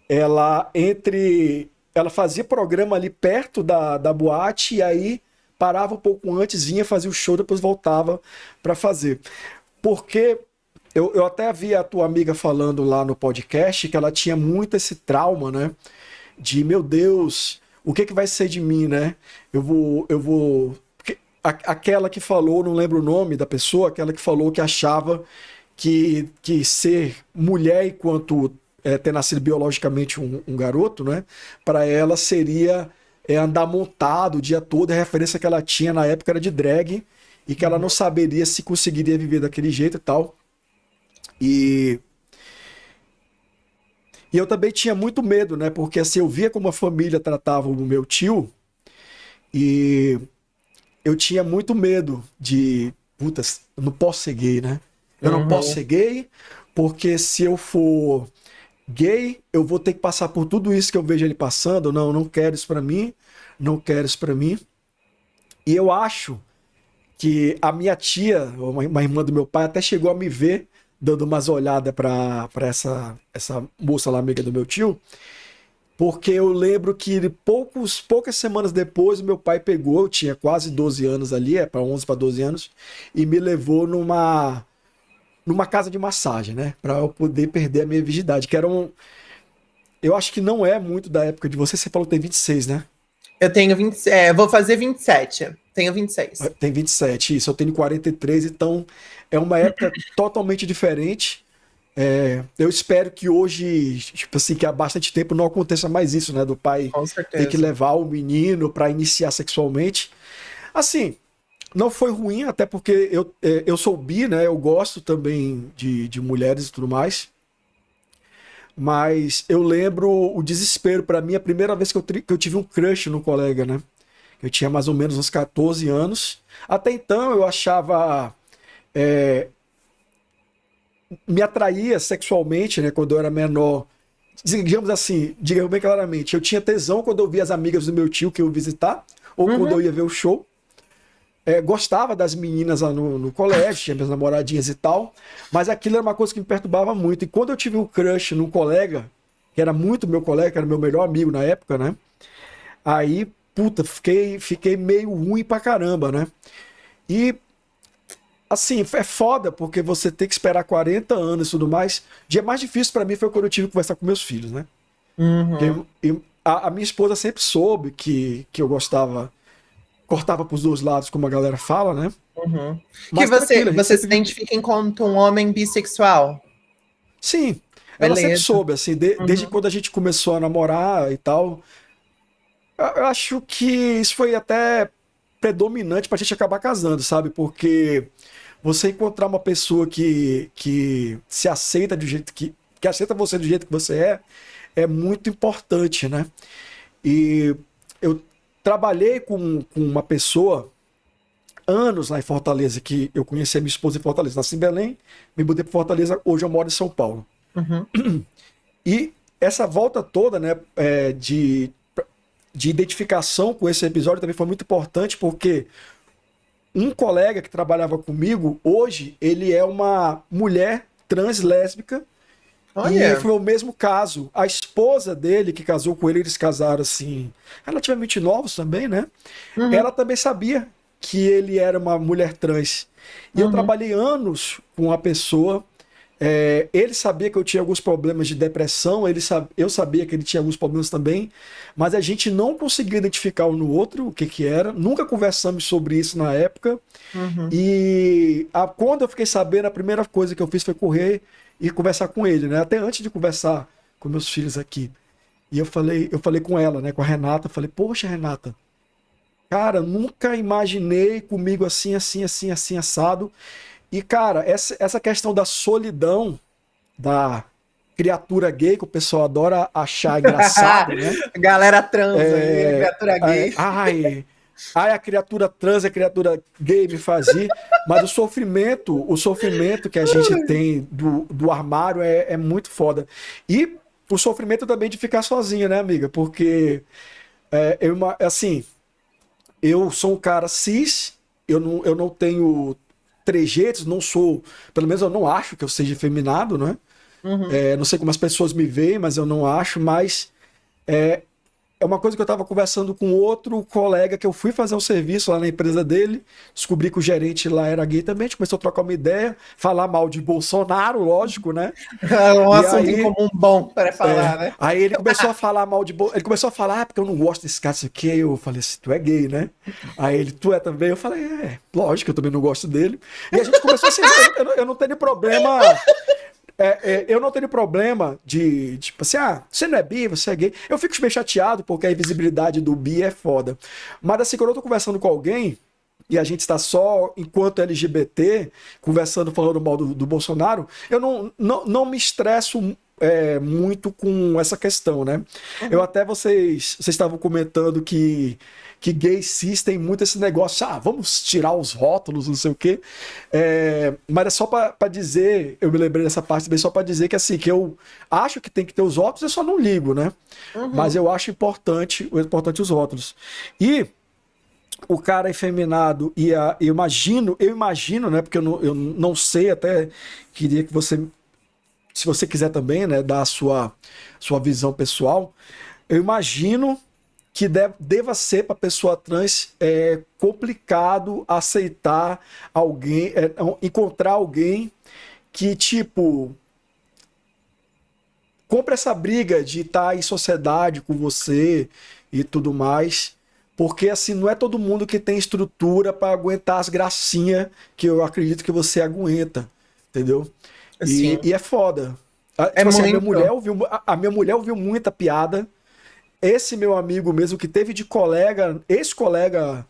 ela fazia programa ali perto da boate e aí parava um pouco antes, vinha, fazia o show, depois voltava pra fazer. Porque eu até vi a tua amiga falando lá no podcast que ela tinha muito esse trauma, né? De, meu Deus, o que vai ser de mim, né? Aquela que falou, não lembro o nome da pessoa, aquela que falou que achava que ser mulher enquanto ter nascido biologicamente um garoto, né? Para ela seria andar montado o dia todo. A referência que ela tinha na época era de drag e que ela não saberia se conseguiria viver daquele jeito e tal. E eu também tinha muito medo, né? Porque assim, eu via como a família tratava o meu tio e eu tinha muito medo de, putas, eu não posso ser gay, né? Eu não posso ser gay porque se eu for gay, eu vou ter que passar por tudo isso que eu vejo ele passando. Não, não quero isso pra mim, não quero isso pra mim. E eu acho que a minha tia, uma irmã do meu pai, até chegou a me ver dando umas olhadas pra essa moça lá, amiga do meu tio, porque eu lembro que poucas semanas depois o meu pai pegou, eu tinha quase 12 anos ali, para 11 para 12 anos, e me levou numa casa de massagem, né, para eu poder perder a minha virgindade, que era eu acho que não é muito da época de você falou que tem 26, né? Eu tenho 20, vou fazer 27. Tenho 26. Tem 27, isso. Eu tenho 43, então é uma época totalmente diferente. Eu espero que hoje, tipo assim, que há bastante tempo não aconteça mais isso, né? Do pai Com ter certeza. que levar o menino para iniciar sexualmente. Assim, não foi ruim, até porque eu sou bi, né? Eu gosto também de mulheres e tudo mais. Mas eu lembro o desespero para mim, a primeira vez que eu tive um crush no colega, né? Eu tinha mais ou menos uns 14 anos. Até então eu achava. Me atraía sexualmente, né? Quando eu era menor. Digamos assim, digamos bem claramente, eu tinha tesão quando eu via as amigas do meu tio que eu ia visitar, ou quando eu ia ver o show. gostava das meninas lá no colégio, tinha minhas namoradinhas e tal, mas aquilo era uma coisa que me perturbava muito. E quando eu tive um crush num colega, que era muito meu colega, que era meu melhor amigo na época, né? Aí, puta, fiquei meio ruim pra caramba, né? E, assim, é foda, porque você tem que esperar 40 anos e tudo mais. O dia mais difícil pra mim foi quando eu tive que conversar com meus filhos, né? Uhum. A minha esposa sempre soube que eu gostava, cortava pros dois lados, como a galera fala, né? Uhum. Que Mas tranquilo, a gente você se sempre viu. identifica enquanto um homem bissexual. Sim, ela sempre Beleza. soube, assim, desde Uhum. quando a gente começou a namorar e tal. Eu acho que isso foi até predominante pra gente acabar casando, sabe? Porque você encontrar uma pessoa que se aceita do jeito que aceita você do jeito que você é muito importante, né? E eu trabalhei com uma pessoa anos lá em Fortaleza, que eu conheci a minha esposa em Fortaleza. Nasci em Belém, me mudei para Fortaleza, hoje eu moro em São Paulo. Uhum. E essa volta toda, né, de identificação com esse episódio também foi muito importante, porque um colega que trabalhava comigo, hoje, ele é uma mulher trans lésbica, e Olha. foi o mesmo caso. A esposa dele, que casou com ele, eles casaram assim, relativamente novos também, né? Uhum. Ela também sabia que ele era uma mulher trans. E eu Uhum. trabalhei anos com a pessoa. Ele sabia que eu tinha alguns problemas de depressão, eu sabia que ele tinha alguns problemas também, mas a gente não conseguia identificar um no outro o que que era. Nunca conversamos sobre isso na época. Uhum. E quando eu fiquei sabendo, a primeira coisa que eu fiz foi correr e conversar com ele, né? Até antes de conversar com meus filhos aqui. E eu falei com ela, né? Com a Renata, eu falei, poxa, Renata, cara, nunca imaginei comigo assim, assim, assim, assim, assado. E, cara, essa questão da solidão da criatura gay, que o pessoal adora achar engraçado, né? Galera trans aí, a criatura gay. Ai, a criatura trans, a criatura gay me fazia. Mas o sofrimento que a gente tem do armário é muito foda. E o sofrimento também de ficar sozinha, né, amiga? Porque, assim, eu sou um cara cis, eu não tenho trejeitos, não sou, pelo menos eu não acho que eu seja efeminado, né? Uhum. Não sei como as pessoas me veem, mas eu não acho, mas é uma coisa que eu estava conversando com outro colega que eu fui fazer um serviço lá na empresa dele, descobri que o gerente lá era gay também, a gente começou a trocar uma ideia, falar mal de Bolsonaro, lógico, né? É um E assunto em aí, comum bom para falar, né? aí ele começou a falar mal de Ele começou a falar, porque eu não gosto desse cara, não sei o quê. Eu falei assim, tu é gay, né? Aí ele, tu é também? Eu falei, lógico, eu também não gosto dele. E a gente começou assim, eu não tenho problema. Eu não tenho problema de, tipo assim, você não é bi, você é gay. Eu fico meio chateado porque a invisibilidade do bi é foda. Mas assim, quando eu tô conversando com alguém e a gente está só, enquanto LGBT, conversando, falando mal do Bolsonaro, eu não me estresso muito com essa questão, né? Eu Uhum. até vocês estavam comentando que gay cis tem muito esse negócio, vamos tirar os rótulos, não sei o quê. Mas é só para dizer, eu me lembrei dessa parte também, só para dizer que assim, que eu acho que tem que ter os rótulos, eu só não ligo, né? Mas Uhum. eu acho importante os rótulos. E o cara efeminado eu imagino, né? Porque eu não sei, até queria que você, se você quiser também, né, dar a sua visão pessoal. Eu imagino que deva ser para pessoa trans complicado aceitar alguém, encontrar alguém que, tipo, compra essa briga de estar em sociedade com você e tudo mais. Porque, assim, não é todo mundo que tem estrutura para aguentar as gracinhas que eu acredito que você aguenta, entendeu? E, Assim, e é foda. é Tipo assim, muito. a minha mulher ouviu muita piada. Esse meu amigo mesmo que teve de colega, ex-colega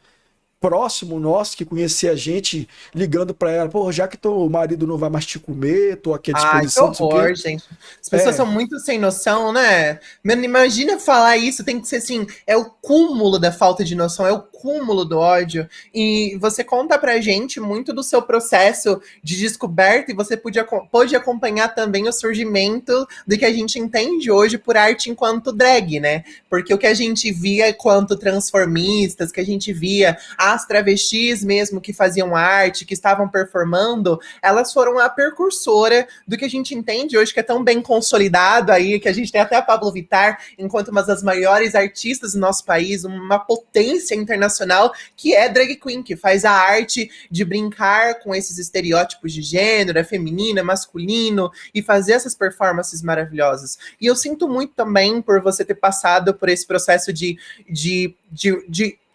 próximo nosso que conhecia a gente, ligando pra ela, pô, já que teu marido não vai mais te comer, tô aqui à Ai, que disposição, não sei o quê. horror, gente. As pessoas são É, muito sem noção, né? Mano, imagina falar isso, tem que ser assim, é o cúmulo da falta de noção, é o cúmulo do ódio. E você conta pra gente muito do seu processo de descoberta e você pôde acompanhar também o surgimento do que a gente entende hoje por arte enquanto drag, né? Porque o que a gente via enquanto transformistas, que a gente via as travestis mesmo que faziam arte, que estavam performando, elas foram a precursora do que a gente entende hoje, que é tão bem consolidado aí, que a gente tem até a Pablo Vittar, enquanto uma das maiores artistas do nosso país, uma potência internacional, que é drag queen, que faz a arte de brincar com esses estereótipos de gênero, é feminino, é masculino, e fazer essas performances maravilhosas. E eu sinto muito também por você ter passado por esse processo de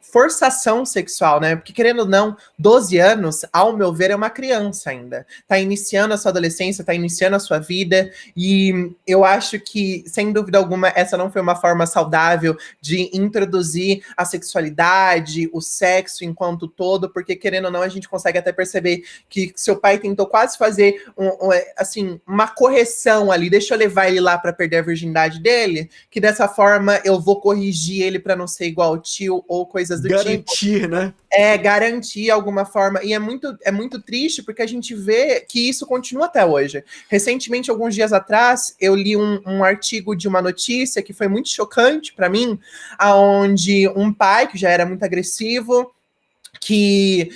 forçação sexual, né? Porque, querendo ou não, 12 anos, ao meu ver, é uma criança ainda. Tá iniciando a sua adolescência, tá iniciando a sua vida, e eu acho que, sem dúvida alguma, essa não foi uma forma saudável de introduzir a sexualidade, o sexo enquanto todo, porque, querendo ou não, a gente consegue até perceber que seu pai tentou quase fazer assim, uma correção ali, deixa eu levar ele lá para perder a virgindade dele, que dessa forma eu vou corrigir ele para não ser igual ao tio ou coisas do garantir, tipo. né? Garantir alguma forma. E é muito triste porque a gente vê que isso continua até hoje. Recentemente, alguns dias atrás, eu li um artigo de uma notícia que foi muito chocante para mim, onde um pai que já era muito agressivo, que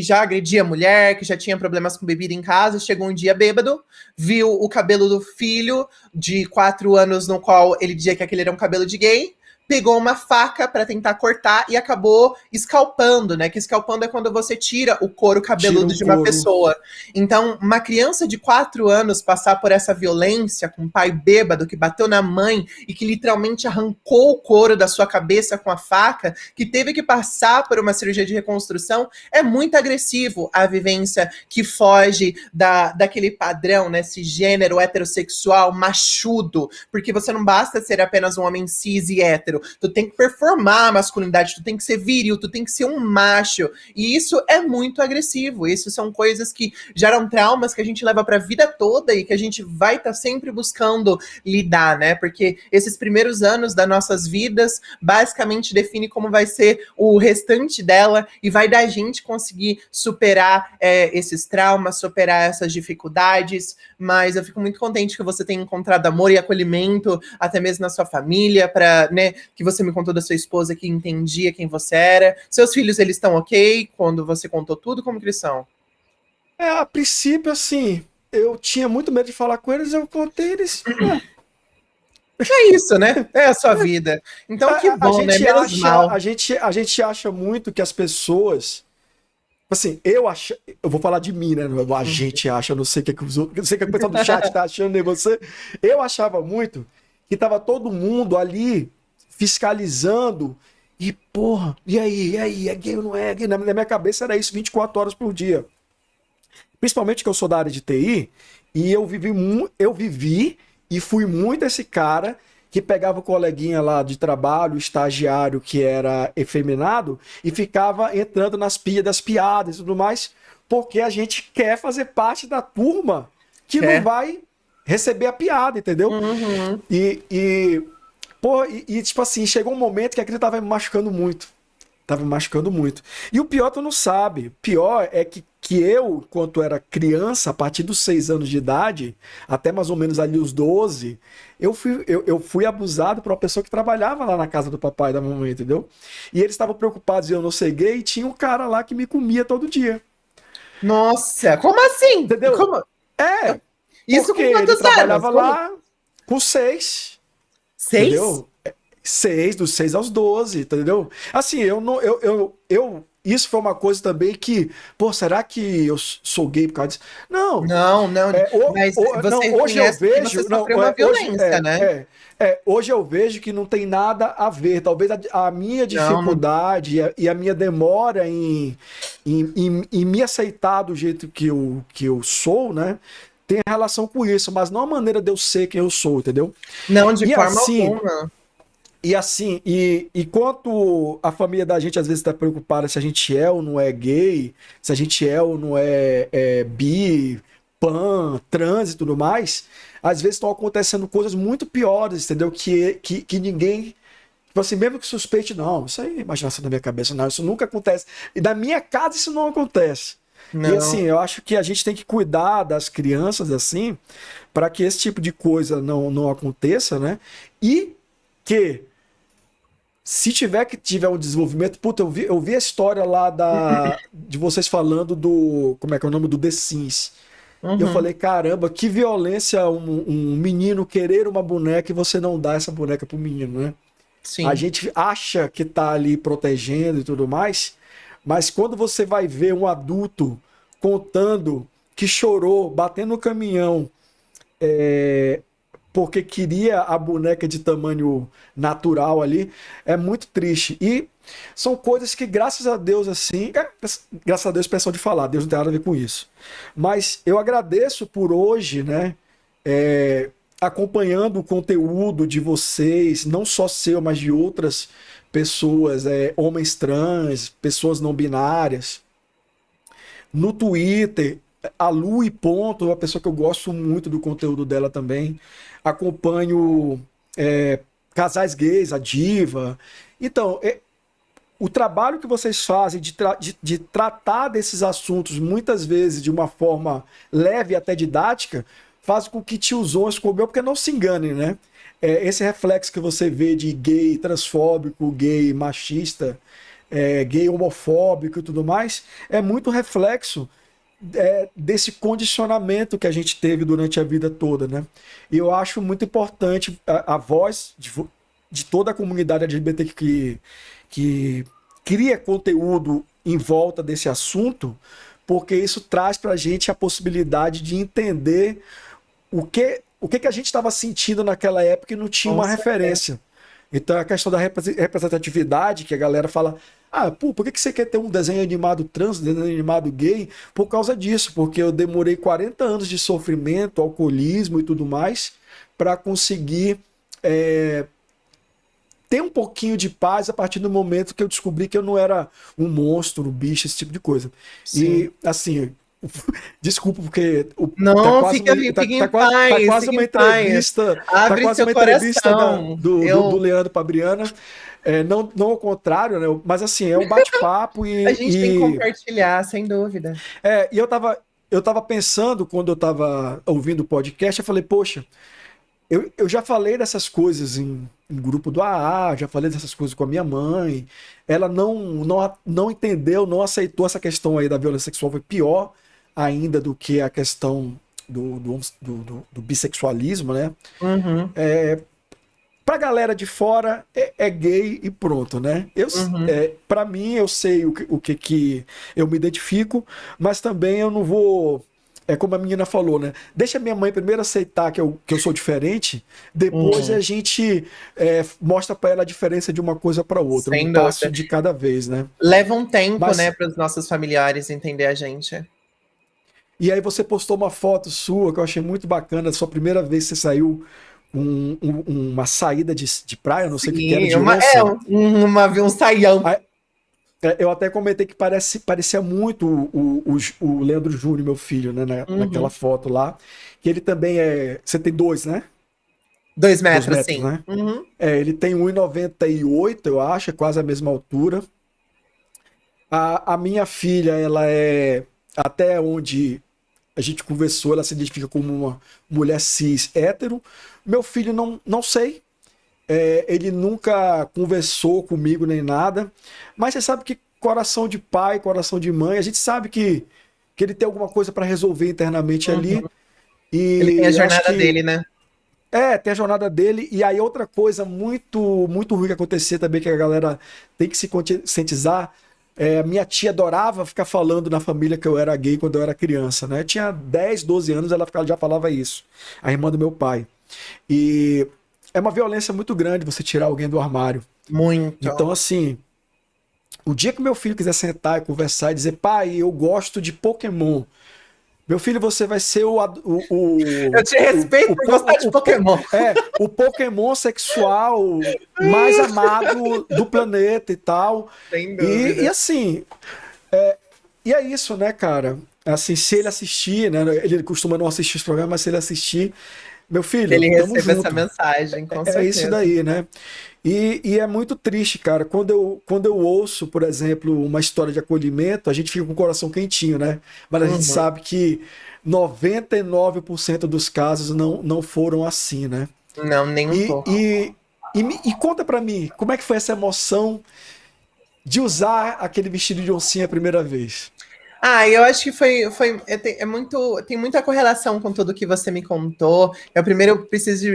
já agredia a mulher, que já tinha problemas com bebida em casa, chegou um dia bêbado, viu o cabelo do filho de 4 anos, no qual ele dizia que aquele era um cabelo de gay, pegou uma faca para tentar cortar e acabou escalpando, né? Que escalpando é quando você tira o couro cabeludo de uma pessoa. Então, uma criança de 4 anos passar por essa violência com um pai bêbado que bateu na mãe e que literalmente arrancou o couro da sua cabeça com a faca, que teve que passar por uma cirurgia de reconstrução, é muito agressivo a vivência que foge daquele padrão, né? Cisgênero, heterossexual, machudo, porque você não basta ser apenas um homem cis e hétero, tu tem que performar a masculinidade, tu tem que ser viril, tu tem que ser um macho, e isso é muito agressivo. Isso são coisas que geram traumas que a gente leva pra vida toda e que a gente vai estar sempre buscando lidar, né, porque esses primeiros anos das nossas vidas basicamente define como vai ser o restante dela, e vai da gente conseguir superar esses traumas, superar essas dificuldades. Mas eu fico muito contente que você tenha encontrado amor e acolhimento, até mesmo na sua família, para, né, que você me contou da sua esposa que entendia quem você era. Seus filhos, eles estão ok quando você contou tudo? Como que eles são? A princípio, assim, eu tinha muito medo de falar com eles, eu contei eles. É isso, né? É a sua vida. Então, que bom, né? Menos mal. A gente acha muito que as pessoas... Assim, eu vou falar de mim, né? A gente acha, eu não sei o que não sei o que o pessoal do chat tá achando, nem você. Eu achava muito que tava todo mundo ali fiscalizando e, porra, e aí, é gay ou não é gay? Na minha cabeça era isso, 24 horas por dia. Principalmente que eu sou da área de TI, e eu vivi e fui muito esse cara que pegava o coleguinha lá de trabalho, estagiário que era efeminado, e ficava entrando nas pilhas das piadas e tudo mais, porque a gente quer fazer parte da turma que não vai receber a piada, entendeu? Uhum. Tipo assim, chegou um momento que aquilo tava me machucando muito. Tava me machucando muito. E o pior tu não sabe. O pior é que eu, quando era criança, a partir dos 6 anos de idade, até mais ou menos ali os 12, eu fui abusado por uma pessoa que trabalhava lá na casa do papai e da mamãe, entendeu? E eles estavam preocupados em eu não ser gay, e tinha um cara lá que me comia todo dia. Nossa, como assim? Entendeu? Como? Isso com porque quantos ele trabalhava anos? lá com 6. 6? Entendeu? 6, dos 6 aos 12, entendeu? Assim, isso foi uma coisa também que, pô, será que eu sou gay por causa disso? Não. Mas você hoje eu vejo, você sofreu uma violência, né? Hoje eu vejo que não tem nada a ver. Talvez a minha dificuldade e a minha demora em me aceitar do jeito que eu sou, né? Tem relação com isso, mas não a maneira de eu ser quem eu sou, entendeu? Não, de forma alguma. E assim, enquanto a família da gente às vezes está preocupada se a gente é ou não é gay, se a gente é ou não é bi, pan, trans e tudo mais, às vezes estão acontecendo coisas muito piores, entendeu? Que ninguém, tipo assim, mesmo que suspeite, não, isso aí é imaginação da minha cabeça, não, isso nunca acontece. E na minha casa isso não acontece. Não. E assim, eu acho que a gente tem que cuidar das crianças assim, para que esse tipo de coisa não aconteça, né? E que Se tiver um desenvolvimento, puta, eu vi a história lá de vocês falando como é que é o nome do The Sims. E eu Uhum, falei, caramba, que violência um menino querer uma boneca e você não dá essa boneca pro menino, né? A sim. gente acha que tá ali protegendo e tudo mais, mas quando você vai ver um adulto contando que chorou, batendo no caminhão, é, porque queria a boneca de tamanho natural ali, é muito triste. E são coisas que, graças a Deus, assim, graças a Deus, pressão de falar, Deus não tem nada a ver com isso. Mas eu agradeço por hoje, né? é, Acompanhando o conteúdo de vocês, não só seu, mas de outras pessoas, homens trans, pessoas não binárias. No Twitter, a Lu e Ponto, é uma pessoa que eu gosto muito do conteúdo dela também. Acompanho casais gays, a Diva. Então, o trabalho que vocês fazem de tratar desses assuntos, muitas vezes de uma forma leve e até didática, faz com que tiozões como eu, porque não se enganem, né? Esse reflexo que você vê de gay transfóbico, gay machista, gay homofóbico e tudo mais, é muito reflexo desse condicionamento que a gente teve durante a vida toda, né? E eu acho muito importante a voz de toda a comunidade LGBT que cria conteúdo em volta desse assunto, porque isso traz para a gente a possibilidade de entender o que a gente estava sentindo naquela época e não tinha Com uma certeza. referência. Então a questão da representatividade, que a galera fala, pô, por que você quer ter um desenho animado trans, um desenho animado gay? Por causa disso, porque eu demorei 40 anos de sofrimento, alcoolismo e tudo mais, para conseguir ter um pouquinho de paz a partir do momento que eu descobri que eu não era um monstro, um bicho, esse tipo de coisa. Sim. E, assim, desculpa, porque Não, fica, tá quase fica uma em paz. entrevista, tá Abre quase seu uma entrevista coração. do Leandro para Briana. Não, não ao contrário, né? Mas assim, é um bate-papo A gente tem que compartilhar, sem dúvida. e eu tava pensando, quando eu tava ouvindo o podcast, eu falei, poxa, eu já falei dessas coisas em grupo do AA, já falei dessas coisas com a minha mãe. Ela não entendeu, não aceitou essa questão aí da violência sexual, foi pior ainda do que a questão do bissexualismo, né? Uhum, Pra galera de fora é gay e pronto, né? uhum. Para mim, eu sei que eu me identifico, mas também eu não vou. É como a menina falou, né? Deixa minha mãe primeiro aceitar que eu sou diferente, depois a Hum, gente mostra pra ela a diferença de uma coisa pra outra, um sem passo dúvida. de cada vez, né? Leva um tempo, né, Mas, para os nossos familiares entender a gente. e aí você postou uma foto sua que eu achei muito bacana, sua primeira vez que você saiu uma saída de praia, não sei o que era, Sim, de onça. um saião. Eu até comentei que parecia muito o Leandro Júnior, meu filho, né, naquela Uhum. foto lá. Que ele também é. Você tem dois, né? 2 metros, 2 metros, sim. né? Uhum. Ele tem 1,98, eu acho, é quase a mesma altura. A minha filha, ela é. Até onde a gente conversou, ela se identifica como uma mulher cis hétero. Meu filho, não sei. Ele nunca conversou comigo nem nada, mas você sabe que coração de pai, coração de mãe, a gente sabe que ele tem alguma coisa para resolver internamente ali. Uhum. Ele tem a E acho jornada que dele, né? tem a jornada dele. E aí outra coisa muito muito ruim que acontecia também, que a galera tem que se conscientizar. Minha tia adorava ficar falando na família que eu era gay quando eu era criança, né? Eu tinha 10, 12 anos, ela já falava isso. A irmã do meu pai. E é uma violência muito grande você tirar alguém do armário. Então, Muito. assim, o dia que meu filho quiser sentar e conversar e dizer, pai, eu gosto de Pokémon. Meu filho, você vai ser Eu te respeito por gostar de Pokémon. o Pokémon sexual mais amado do planeta e tal. Sem E dúvida. assim, e é isso, né, cara? Assim, se ele assistir, né? Ele costuma não assistir os programas, mas se ele assistir, meu Que ele filho, tamo receba essa junto. mensagem, com É isso certeza. daí, né? E é muito triste, cara. Quando eu ouço, por exemplo, uma história de acolhimento, a gente fica com o coração quentinho, né? Mas a gente Uhum. sabe que 99% dos casos não foram assim, né? Não, nem um E, pouco. e, E conta pra mim, como é que foi essa emoção de usar aquele vestido de oncinha a primeira vez? Eu acho que tem muita correlação com tudo que você me contou. Eu primeiro preciso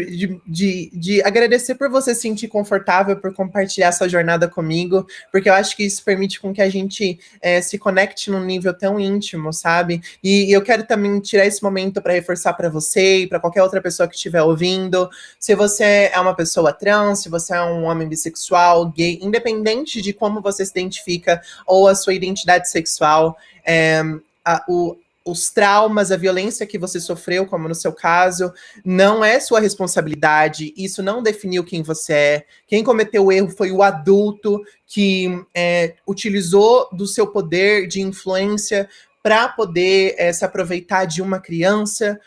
de agradecer por você se sentir confortável, por compartilhar sua jornada comigo, porque eu acho que isso permite com que a gente se conecte num nível tão íntimo, sabe? E eu quero também tirar esse momento para reforçar para você e para qualquer outra pessoa que estiver ouvindo. Se você é uma pessoa trans, se você é um homem bissexual, gay, independente de como você se identifica ou a sua identidade sexual, é, os traumas, a violência que você sofreu, como no seu caso, não é sua responsabilidade, isso não definiu quem você é. Quem cometeu o erro foi o adulto que utilizou do seu poder de influência para poder se aproveitar de uma criança,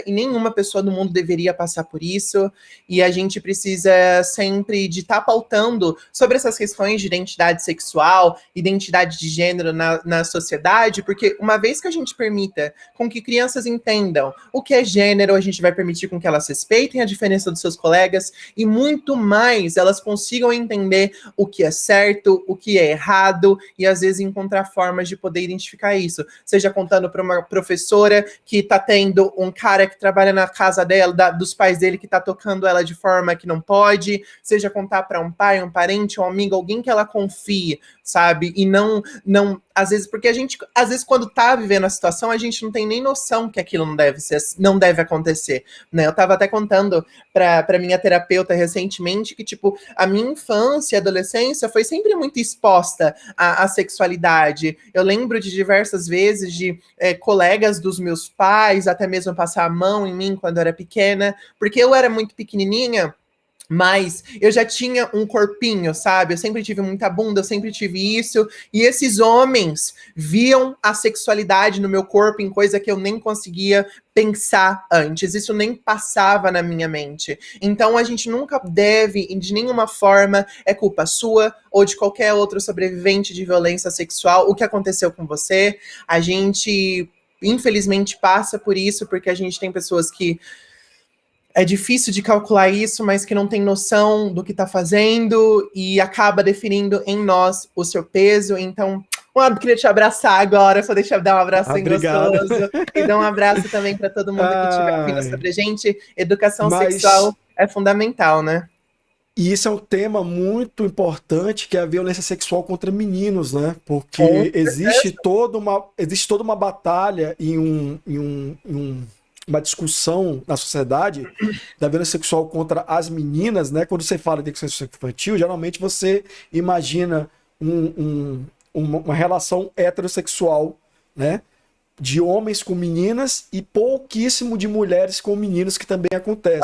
e nenhuma pessoa do mundo deveria passar por isso, e a gente precisa sempre de estar pautando sobre essas questões de identidade sexual, identidade de gênero na sociedade, porque uma vez que a gente permita com que crianças entendam o que é gênero, a gente vai permitir com que elas respeitem a diferença dos seus colegas, e muito mais elas consigam entender o que é certo, o que é errado, e às vezes encontrar formas de poder identificar isso. Seja contando para uma professora que está tendo um cara que trabalha na casa dela, dos pais dele, que está tocando ela de forma que não pode, seja contar para um pai, um parente, um amigo, alguém que ela confie, sabe? E não, às vezes, porque a gente, às vezes, quando tá vivendo a situação, a gente não tem nem noção que aquilo não deve acontecer, né? Eu tava até contando para minha terapeuta recentemente que, tipo, a minha infância e adolescência foi sempre muito exposta à sexualidade. Eu lembro de diversas vezes de colegas dos meus pais, até mesmo passar a mão em mim quando eu era pequena, porque eu era muito pequenininha, mas eu já tinha um corpinho, sabe? Eu sempre tive muita bunda, eu sempre tive isso. E esses homens viam a sexualidade no meu corpo em coisa que eu nem conseguia pensar antes. Isso nem passava na minha mente. Então a gente nunca deve, de nenhuma forma, é culpa sua ou de qualquer outro sobrevivente de violência sexual, o que aconteceu com você. A gente, infelizmente, passa por isso, porque a gente tem pessoas que é difícil de calcular isso, mas que não tem noção do que está fazendo e acaba definindo em nós o seu peso. Então, eu queria te abraçar agora, só deixa eu dar um abraço bem Obrigado. gostoso. E dar um abraço também para todo mundo que estiver ouvindo sobre a gente. Educação Mas sexual é fundamental, né? e isso é um tema muito importante, que é a violência sexual contra meninos, né? Com Porque existe toda uma batalha uma discussão na sociedade da violência sexual contra as meninas, né? Quando você fala de sexo infantil, geralmente você imagina uma relação heterossexual, né? De homens com meninas e pouquíssimo de mulheres com meninos, que também acontece.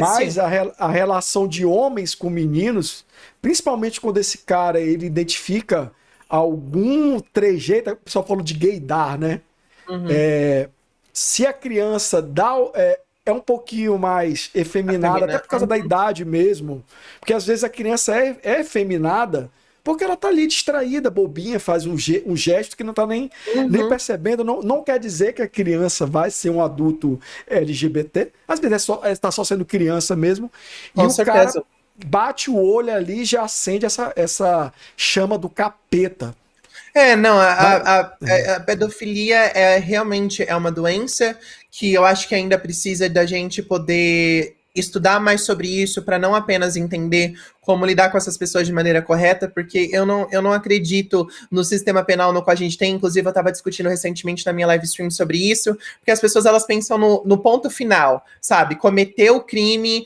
Mas Acontece. a relação de homens com meninos, principalmente quando esse cara ele identifica algum trejeito, o pessoal falou de gaydar, né? Uhum. Se a criança é um pouquinho mais efeminada, até por causa da idade mesmo, porque às vezes a criança é efeminada porque ela tá ali distraída, bobinha, faz um gesto que não tá nem percebendo. Não quer dizer que a criança vai ser um adulto LGBT. Às vezes tá só sendo criança mesmo. Com e certeza. O cara bate o olho ali e já acende essa chama do capeta. Não, a pedofilia realmente é uma doença que eu acho que ainda precisa da gente poder estudar mais sobre isso para não apenas entender como lidar com essas pessoas de maneira correta, porque eu não acredito no sistema penal no qual a gente tem. Inclusive, eu estava discutindo recentemente na minha live stream sobre isso, porque as pessoas elas pensam no ponto final, sabe? Cometeu o crime,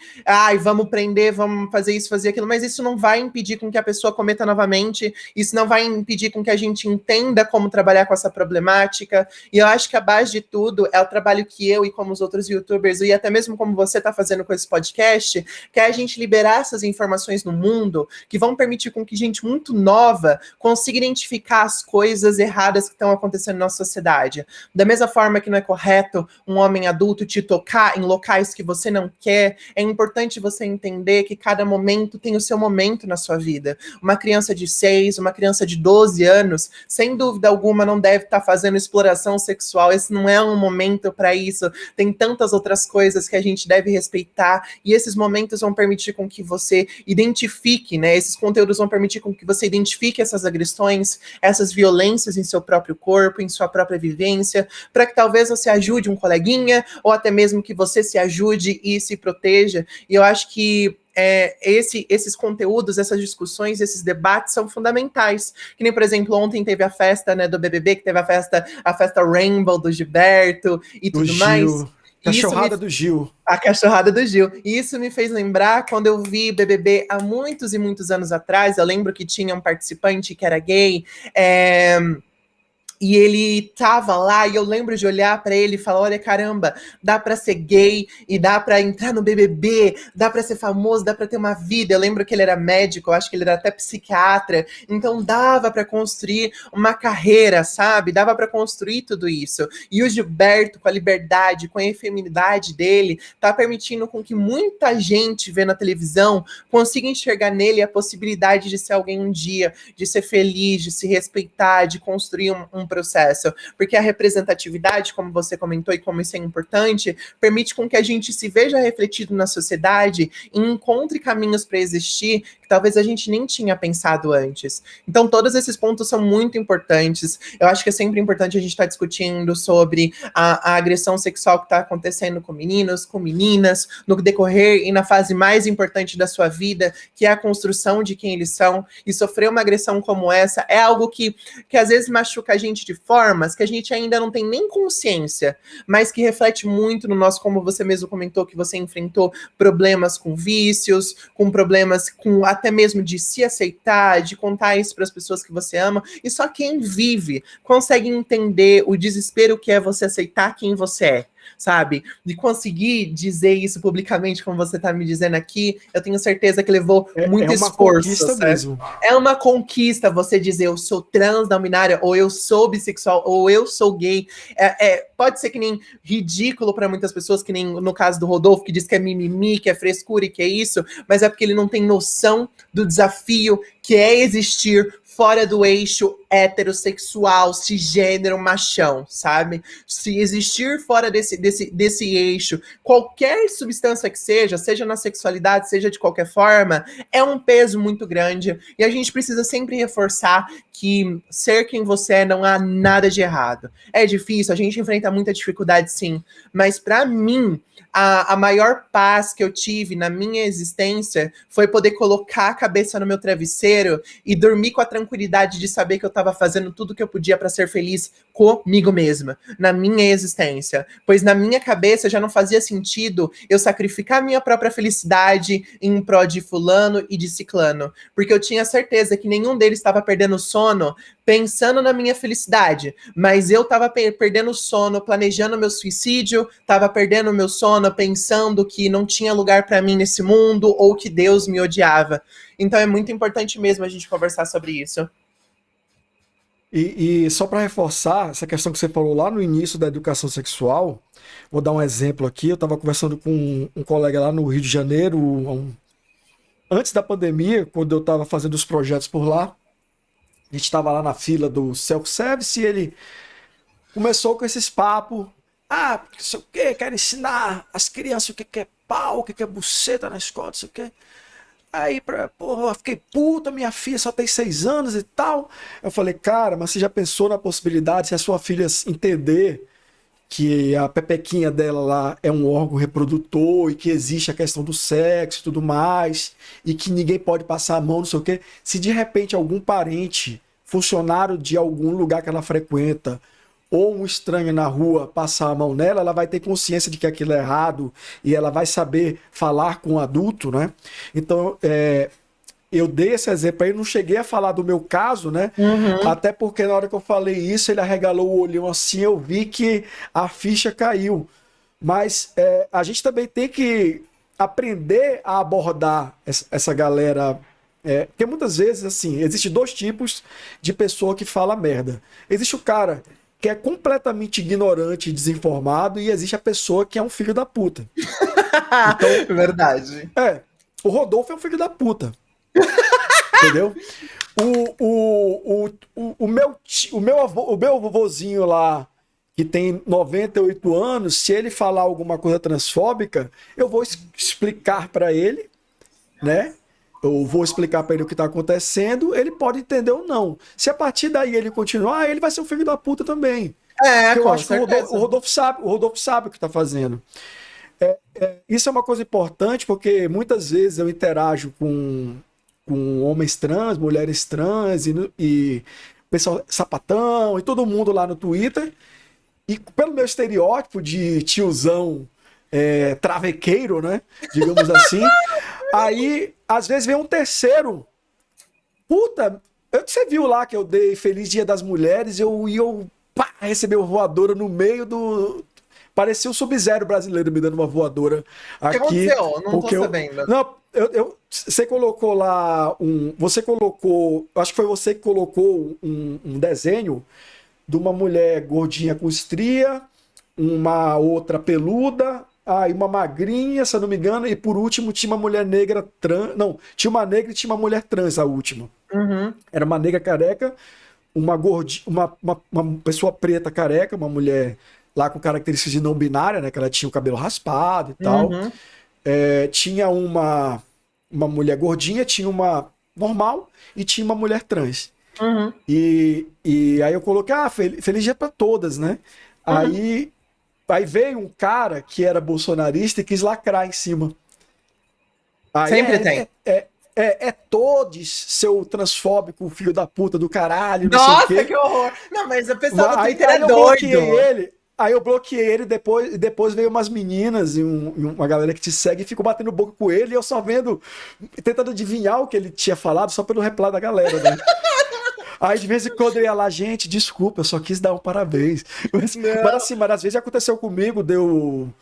vamos prender, vamos fazer isso, fazer aquilo, mas isso não vai impedir com que a pessoa cometa novamente, isso não vai impedir com que a gente entenda como trabalhar com essa problemática, e eu acho que a base de tudo é o trabalho que eu e como os outros youtubers, e até mesmo como você está fazendo com esse podcast, que é a gente liberar essas informações no mundo que vão permitir com que gente muito nova consiga identificar as coisas erradas que estão acontecendo na sociedade. Da mesma forma que não é correto um homem adulto te tocar em locais que você não quer, é importante você entender que cada momento tem o seu momento na sua vida. Uma criança de 6, uma criança de 12 anos, sem dúvida alguma, não deve estar fazendo exploração sexual. Esse não é um momento para isso. Tem tantas outras coisas que a gente deve respeitar, e esses momentos vão permitir com que você identifique, né? Esses conteúdos vão permitir com que você identifique essas agressões, essas violências em seu próprio corpo, em sua própria vivência, para que talvez você ajude um coleguinha, ou até mesmo que você se ajude e se proteja. E eu acho que esses conteúdos, essas discussões, esses debates são fundamentais. Que nem, por exemplo, ontem teve a festa, né, do BBB, que teve a festa Rainbow do Gilberto e tudo mais. Cachorrada do Gil. A cachorrada do Gil. E isso me fez lembrar quando eu vi BBB há muitos e muitos anos atrás. Eu lembro que tinha um participante que era gay, e ele tava lá, e eu lembro de olhar pra ele e falar, olha, caramba, dá pra ser gay, e dá pra entrar no BBB, dá pra ser famoso, dá pra ter uma vida. Eu lembro que ele era médico, eu acho que ele era até psiquiatra, então dava pra construir uma carreira, sabe? Dava pra construir tudo isso. E o Gilberto, com a liberdade, com a efeminidade dele, tá permitindo com que muita gente vê na televisão consiga enxergar nele a possibilidade de ser alguém um dia, de ser feliz, de se respeitar, de construir um processo, porque a representatividade, como você comentou e como isso é importante, permite com que a gente se veja refletido na sociedade e encontre caminhos para existir que talvez a gente nem tinha pensado antes. Então, todos esses pontos são muito importantes. Eu acho que é sempre importante a gente estar discutindo sobre a agressão sexual que está acontecendo com meninos, com meninas, no decorrer e na fase mais importante da sua vida, que é a construção de quem eles são, e sofrer uma agressão como essa é algo que às vezes machuca a gente de formas que a gente ainda não tem nem consciência, mas que reflete muito no nosso, como você mesmo comentou, que você enfrentou problemas com vícios, com problemas com até mesmo de se aceitar, de contar isso para as pessoas que você ama, e só quem vive consegue entender o desespero que é você aceitar quem você é, sabe? De conseguir dizer isso publicamente, como você tá me dizendo aqui, eu tenho certeza que levou muito esforço. Conquista mesmo. É uma conquista você dizer eu sou trans, não binária, ou eu sou bissexual, ou eu sou gay. Pode ser que nem ridículo para muitas pessoas, que nem no caso do Rodolfo, que diz que é mimimi, que é frescura e que é isso, mas é porque ele não tem noção do desafio que é existir fora do eixo heterossexual, cisgênero, machão, sabe? Se existir fora desse eixo, qualquer substância que seja na sexualidade, seja de qualquer forma, é um peso muito grande. E a gente precisa sempre reforçar que ser quem você é não há nada de errado. É difícil, a gente enfrenta muita dificuldade, sim. Mas para mim, a maior paz que eu tive na minha existência foi poder colocar a cabeça no meu travesseiro e dormir com a tranquilidade de saber que eu estava fazendo tudo que eu podia para ser feliz comigo mesma, na minha existência. Pois na minha cabeça já não fazia sentido eu sacrificar a minha própria felicidade em prol de fulano e de ciclano. Porque eu tinha certeza que nenhum deles estava perdendo sono pensando na minha felicidade, mas eu estava perdendo sono, planejando meu suicídio, estava perdendo meu sono pensando que não tinha lugar para mim nesse mundo ou que Deus me odiava. Então é muito importante mesmo a gente conversar sobre isso. E só para reforçar essa questão que você falou lá no início da educação sexual, vou dar um exemplo aqui. Eu estava conversando com um colega lá no Rio de Janeiro, antes da pandemia, quando eu estava fazendo os projetos por lá. A gente estava lá na fila do self-service e ele começou com esses papos. Ah, não sei o que, quero ensinar as crianças o que é pau, o que é buceta na escola, não sei o que. Aí, porra, eu fiquei puta, minha filha só tem 6 anos e tal. Eu falei, cara, mas você já pensou na possibilidade, se a sua filha entender que a pepequinha dela lá é um órgão reprodutor e que existe a questão do sexo e tudo mais, e que ninguém pode passar a mão, não sei o quê. Se de repente algum parente, funcionário de algum lugar que ela frequenta, ou um estranho na rua passar a mão nela, ela vai ter consciência de que aquilo é errado e ela vai saber falar com o adulto, né? Então, eu dei esse exemplo aí, não cheguei a falar do meu caso, né? Uhum. Até porque na hora que eu falei isso, ele arregalou o olhão assim, eu vi que a ficha caiu. Mas a gente também tem que aprender a abordar essa galera. Porque muitas vezes, assim, existem dois tipos de pessoa que fala merda. Existe o cara que é completamente ignorante e desinformado, e existe a pessoa que é um filho da puta. Então, Verdade. o Rodolfo é um filho da puta. Entendeu? O meu vovozinho lá, que tem 98 anos, se ele falar alguma coisa transfóbica, eu vou explicar para ele, né? Eu vou explicar para ele o que tá acontecendo, ele pode entender ou não. Se a partir daí ele continuar, ele vai ser um filho da puta também. Porque eu Com acho que certeza. o Rodolfo sabe o que tá fazendo. Isso é uma coisa importante, porque muitas vezes eu interajo com homens trans, mulheres trans e pessoal sapatão e todo mundo lá no Twitter. E pelo meu estereótipo de tiozão travequeiro, né? Digamos assim. Aí, às vezes, vem um terceiro. Puta, você viu lá que eu dei Feliz Dia das Mulheres e eu recebi uma voadora no meio do. Parecia o Sub-Zero brasileiro me dando uma voadora aqui. O que aconteceu? Não tô sabendo. Não, você colocou lá Você colocou. Acho que foi você que colocou um desenho de uma mulher gordinha com estria, uma outra peluda, aí uma magrinha, se eu não me engano, e por último tinha uma mulher negra trans. Não, tinha uma negra e tinha uma mulher trans, a última. Uhum. Era uma negra careca, uma gordinha, uma pessoa preta careca, uma mulher lá com características de não binária, né? Que ela tinha o cabelo raspado e tal. Uhum. Tinha uma mulher gordinha, tinha uma normal e tinha uma mulher trans. Uhum. E aí eu coloquei, feliz dia pra todas, né? Aí veio um cara que era bolsonarista e quis lacrar em cima. Aí Sempre tem. todos, seu transfóbico, filho da puta do caralho, não Nossa, sei o quê. que horror! Não, mas o pessoal do Aí, Twitter aí é eu doido. bloqueei ele. Aí eu bloqueei ele, depois veio umas meninas e uma galera que te segue e ficou batendo boca com ele, e eu só vendo, tentando adivinhar o que ele tinha falado, só pelo reply da galera, né? Aí de vez em quando eu ia lá, gente, desculpa, eu só quis dar um parabéns. Mas assim, mas às vezes aconteceu comigo, deu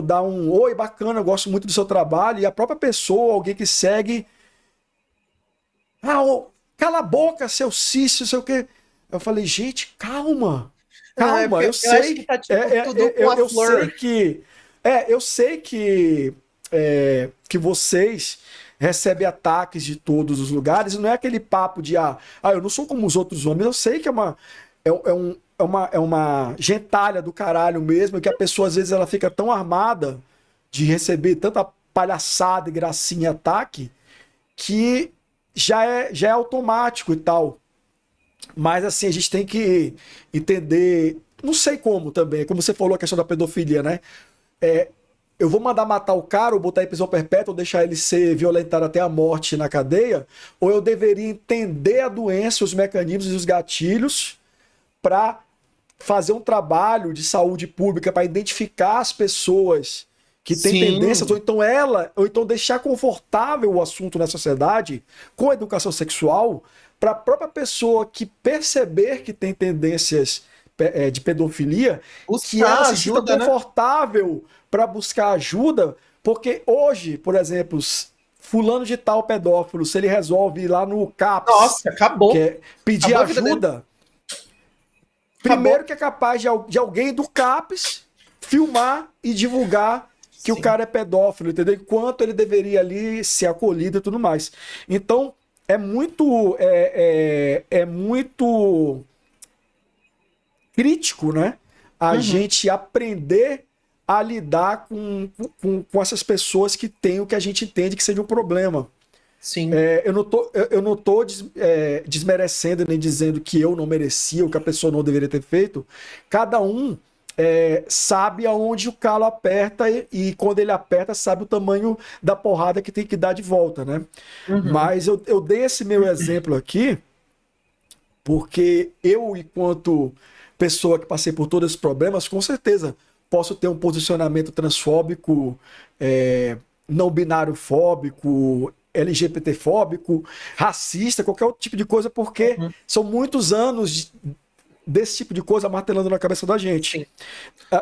dar um oi, bacana, eu gosto muito do seu trabalho, e a própria pessoa, alguém que segue, cala a boca, seu cício, sei o quê. Eu falei, gente, calma. Calma, eu sei. Acho que tá tipo tudo com a flor. Eu sei que vocês recebem ataques de todos os lugares, e não é aquele papo de eu não sou como os outros homens. Eu sei que é uma gentalha do caralho mesmo, que a pessoa às vezes ela fica tão armada de receber tanta palhaçada e gracinha e ataque que já é automático e tal. Mas assim, a gente tem que entender, não sei como também, como você falou a questão da pedofilia, né? Eu vou mandar matar o cara, ou botar em prisão perpétua, ou deixar ele ser violentado até a morte na cadeia, ou eu deveria entender a doença, os mecanismos e os gatilhos para fazer um trabalho de saúde pública para identificar as pessoas que têm tendências, ou então deixar confortável o assunto na sociedade com a educação sexual, para a própria pessoa que perceber que tem tendências de pedofilia, que ela se sinta confortável para buscar ajuda, porque hoje, por exemplo, fulano de tal pedófilo, se ele resolve ir lá no CAPS, nossa, acabou. Pedir ajuda, primeiro que é capaz de alguém do CAPS filmar e divulgar que o cara é pedófilo, entendeu? Enquanto ele deveria ali ser acolhido e tudo mais. Então, é muito crítico, né? A gente aprender a lidar com essas pessoas que têm o que a gente entende que seja um problema. Sim. Eu não tô desmerecendo nem dizendo que eu não merecia, ou que a pessoa não deveria ter feito. Cada um sabe aonde o calo aperta e quando ele aperta, sabe o tamanho da porrada que tem que dar de volta, né? Mas eu dei esse meu exemplo aqui porque eu, enquanto pessoa que passei por todos esses problemas, com certeza posso ter um posicionamento transfóbico, não binário fóbico, LGBT fóbico, racista, qualquer outro tipo de coisa, porque são muitos anos desse tipo de coisa martelando na cabeça da gente. Sim.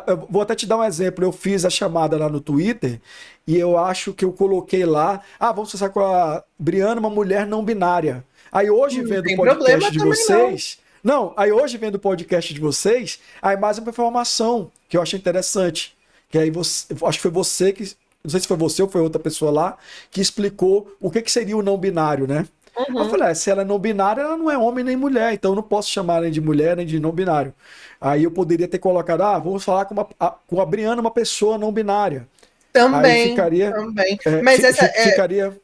Eu vou até te dar um exemplo. Eu fiz a chamada lá no Twitter e eu acho que eu coloquei lá, vamos conversar com a Briana, uma mulher não binária. Aí hoje, vendo o podcast de vocês... Não, aí hoje, vendo o podcast de vocês, aí mais uma informação que eu achei interessante. Que aí acho que foi você que... Não sei se foi você ou foi outra pessoa lá, que explicou o que seria o não binário, né? Uhum. Eu falei, se ela é não binária, ela não é homem nem mulher, então eu não posso chamar nem de mulher nem de não binário. Aí eu poderia ter colocado, vamos falar com a Briana, uma pessoa não binária. Também, aí ficaria, também. Mas ficaria...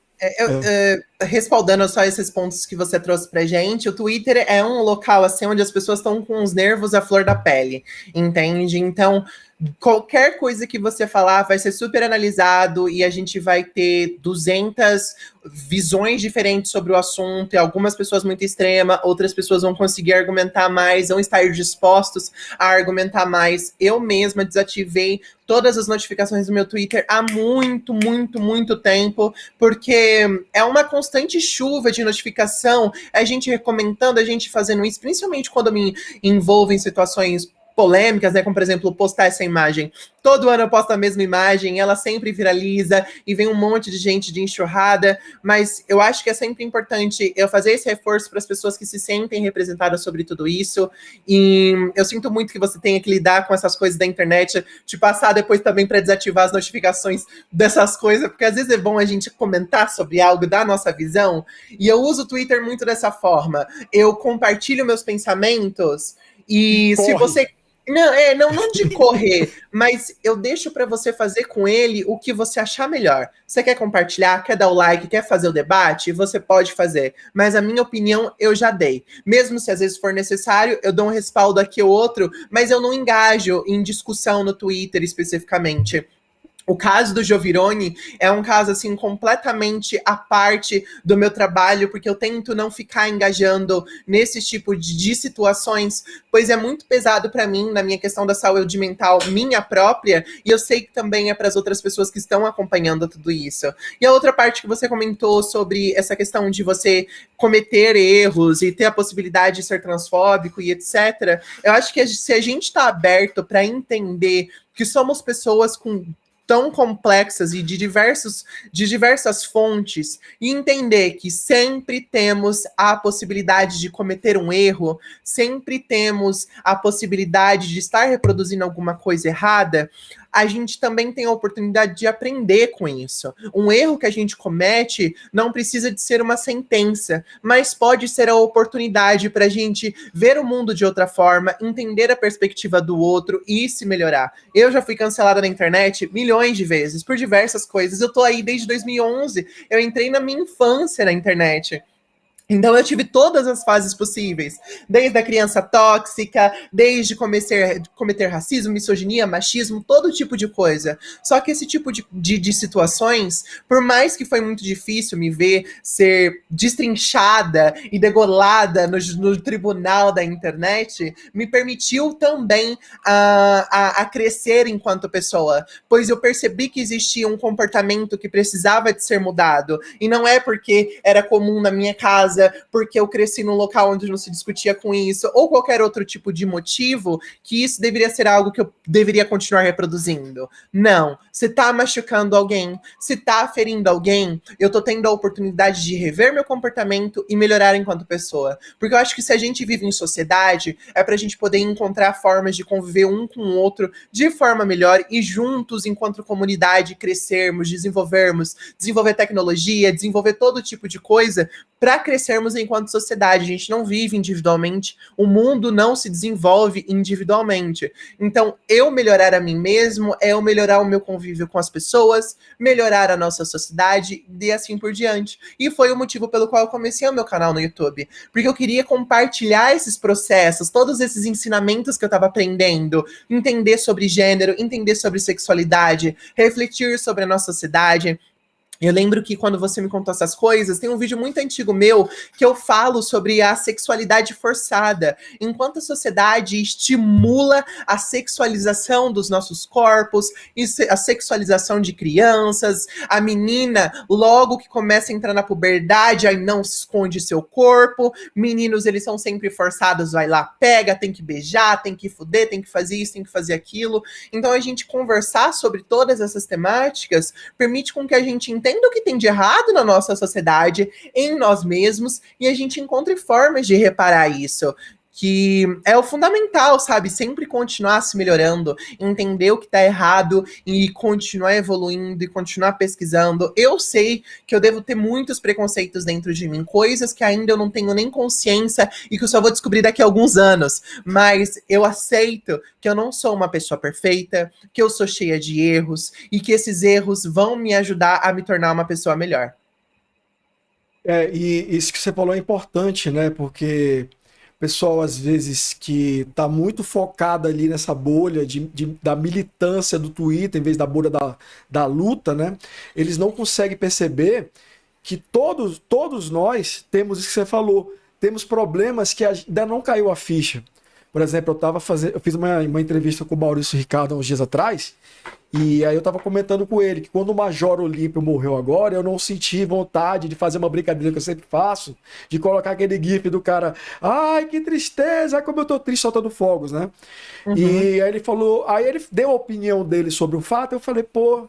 respaldando só esses pontos que você trouxe pra gente, o Twitter é um local assim onde as pessoas estão com os nervos à flor da pele, entende? Então, qualquer coisa que você falar vai ser super analisado e a gente vai ter 200 visões diferentes sobre o assunto, e algumas pessoas muito extremas, outras pessoas vão conseguir argumentar mais, vão estar dispostos a argumentar mais. Eu mesma desativei todas as notificações do meu Twitter há muito, muito, muito tempo, porque é uma constante chuva de notificação, a gente recomendando, a gente fazendo isso, principalmente quando eu me envolvo em situações polêmicas, né, como por exemplo, postar essa imagem. Todo ano eu posto a mesma imagem, ela sempre viraliza e vem um monte de gente de enxurrada, mas eu acho que é sempre importante eu fazer esse reforço para as pessoas que se sentem representadas sobre tudo isso, e eu sinto muito que você tenha que lidar com essas coisas da internet, te passar depois também para desativar as notificações dessas coisas, porque às vezes é bom a gente comentar sobre algo, dar a nossa visão, e eu uso o Twitter muito dessa forma, eu compartilho meus pensamentos, e se você... Não de correr, mas eu deixo para você fazer com ele o que você achar melhor. Você quer compartilhar, quer dar o like, quer fazer o debate? Você pode fazer. Mas a minha opinião eu já dei. Mesmo se às vezes for necessário, eu dou um respaldo aqui ou outro, mas eu não engajo em discussão no Twitter especificamente. O caso do Giovirone é um caso, assim, completamente à parte do meu trabalho, porque eu tento não ficar engajando nesse tipo de situações, pois é muito pesado para mim, na minha questão da saúde mental, minha própria, e eu sei que também é para as outras pessoas que estão acompanhando tudo isso. E a outra parte que você comentou sobre essa questão de você cometer erros e ter a possibilidade de ser transfóbico e etc., eu acho que se a gente está aberto para entender que somos pessoas tão complexas e de diversas fontes, e entender que sempre temos a possibilidade de cometer um erro, sempre temos a possibilidade de estar reproduzindo alguma coisa errada, a gente também tem a oportunidade de aprender com isso. Um erro que a gente comete não precisa de ser uma sentença, mas pode ser a oportunidade para a gente ver o mundo de outra forma, entender a perspectiva do outro e se melhorar. Eu já fui cancelada na internet milhões de vezes por diversas coisas. Eu tô aí desde 2011. Eu entrei na minha infância na internet. Então eu tive todas as fases possíveis, desde a criança tóxica, desde cometer racismo, misoginia, machismo, todo tipo de coisa. Só que esse tipo de situações, por mais que foi muito difícil me ver ser destrinchada e degolada no tribunal da internet, me permitiu também a crescer enquanto pessoa, pois eu percebi que existia um comportamento que precisava de ser mudado, e não é porque era comum na minha casa, porque eu cresci num local onde não se discutia com isso, ou qualquer outro tipo de motivo, que isso deveria ser algo que eu deveria continuar reproduzindo. Não. Se tá machucando alguém, se tá ferindo alguém, eu tô tendo a oportunidade de rever meu comportamento e melhorar enquanto pessoa. Porque eu acho que se a gente vive em sociedade, é pra gente poder encontrar formas de conviver um com o outro de forma melhor e juntos, enquanto comunidade, crescermos, desenvolver tecnologia, desenvolver todo tipo de coisa para crescermos enquanto sociedade. A gente não vive individualmente, o mundo não se desenvolve individualmente. Então, eu melhorar a mim mesmo é eu melhorar o meu convívio com as pessoas, melhorar a nossa sociedade e assim por diante. E foi o motivo pelo qual eu comecei o meu canal no YouTube, porque eu queria compartilhar esses processos, todos esses ensinamentos que eu estava aprendendo, entender sobre gênero, entender sobre sexualidade, refletir sobre a nossa sociedade, Eu lembro que quando você me contou essas coisas, tem um vídeo muito antigo meu que eu falo sobre a sexualidade forçada. Enquanto a sociedade estimula a sexualização dos nossos corpos, a sexualização de crianças, a menina, logo que começa a entrar na puberdade, aí não se esconde seu corpo. Meninos, eles são sempre forçados, vai lá, pega, tem que beijar, tem que fuder, tem que fazer isso, tem que fazer aquilo. Então a gente conversar sobre todas essas temáticas permite com que a gente entenda o que tem de errado na nossa sociedade, em nós mesmos, e a gente encontre formas de reparar isso. Que é o fundamental, sabe? Sempre continuar se melhorando, entender o que tá errado e continuar evoluindo e continuar pesquisando. Eu sei que eu devo ter muitos preconceitos dentro de mim, coisas que ainda eu não tenho nem consciência e que eu só vou descobrir daqui a alguns anos. Mas eu aceito que eu não sou uma pessoa perfeita, que eu sou cheia de erros e que esses erros vão me ajudar a me tornar uma pessoa melhor. E isso que você falou é importante, né? Porque o pessoal, às vezes, que tá muito focado ali nessa bolha da militância do Twitter, em vez da bolha da luta, né? Eles não conseguem perceber que todos nós temos isso que você falou, temos problemas que ainda não caiu a ficha. Por exemplo, eu fiz uma entrevista com o Maurício Ricardo há uns dias atrás, e aí eu tava comentando com ele que quando o Major Olímpio morreu agora, eu não senti vontade de fazer uma brincadeira que eu sempre faço, de colocar aquele gif do cara, ai, que tristeza, ai, como eu tô triste soltando fogos, né? Uhum. E aí ele falou, aí ele deu a opinião dele sobre o fato, eu falei, pô,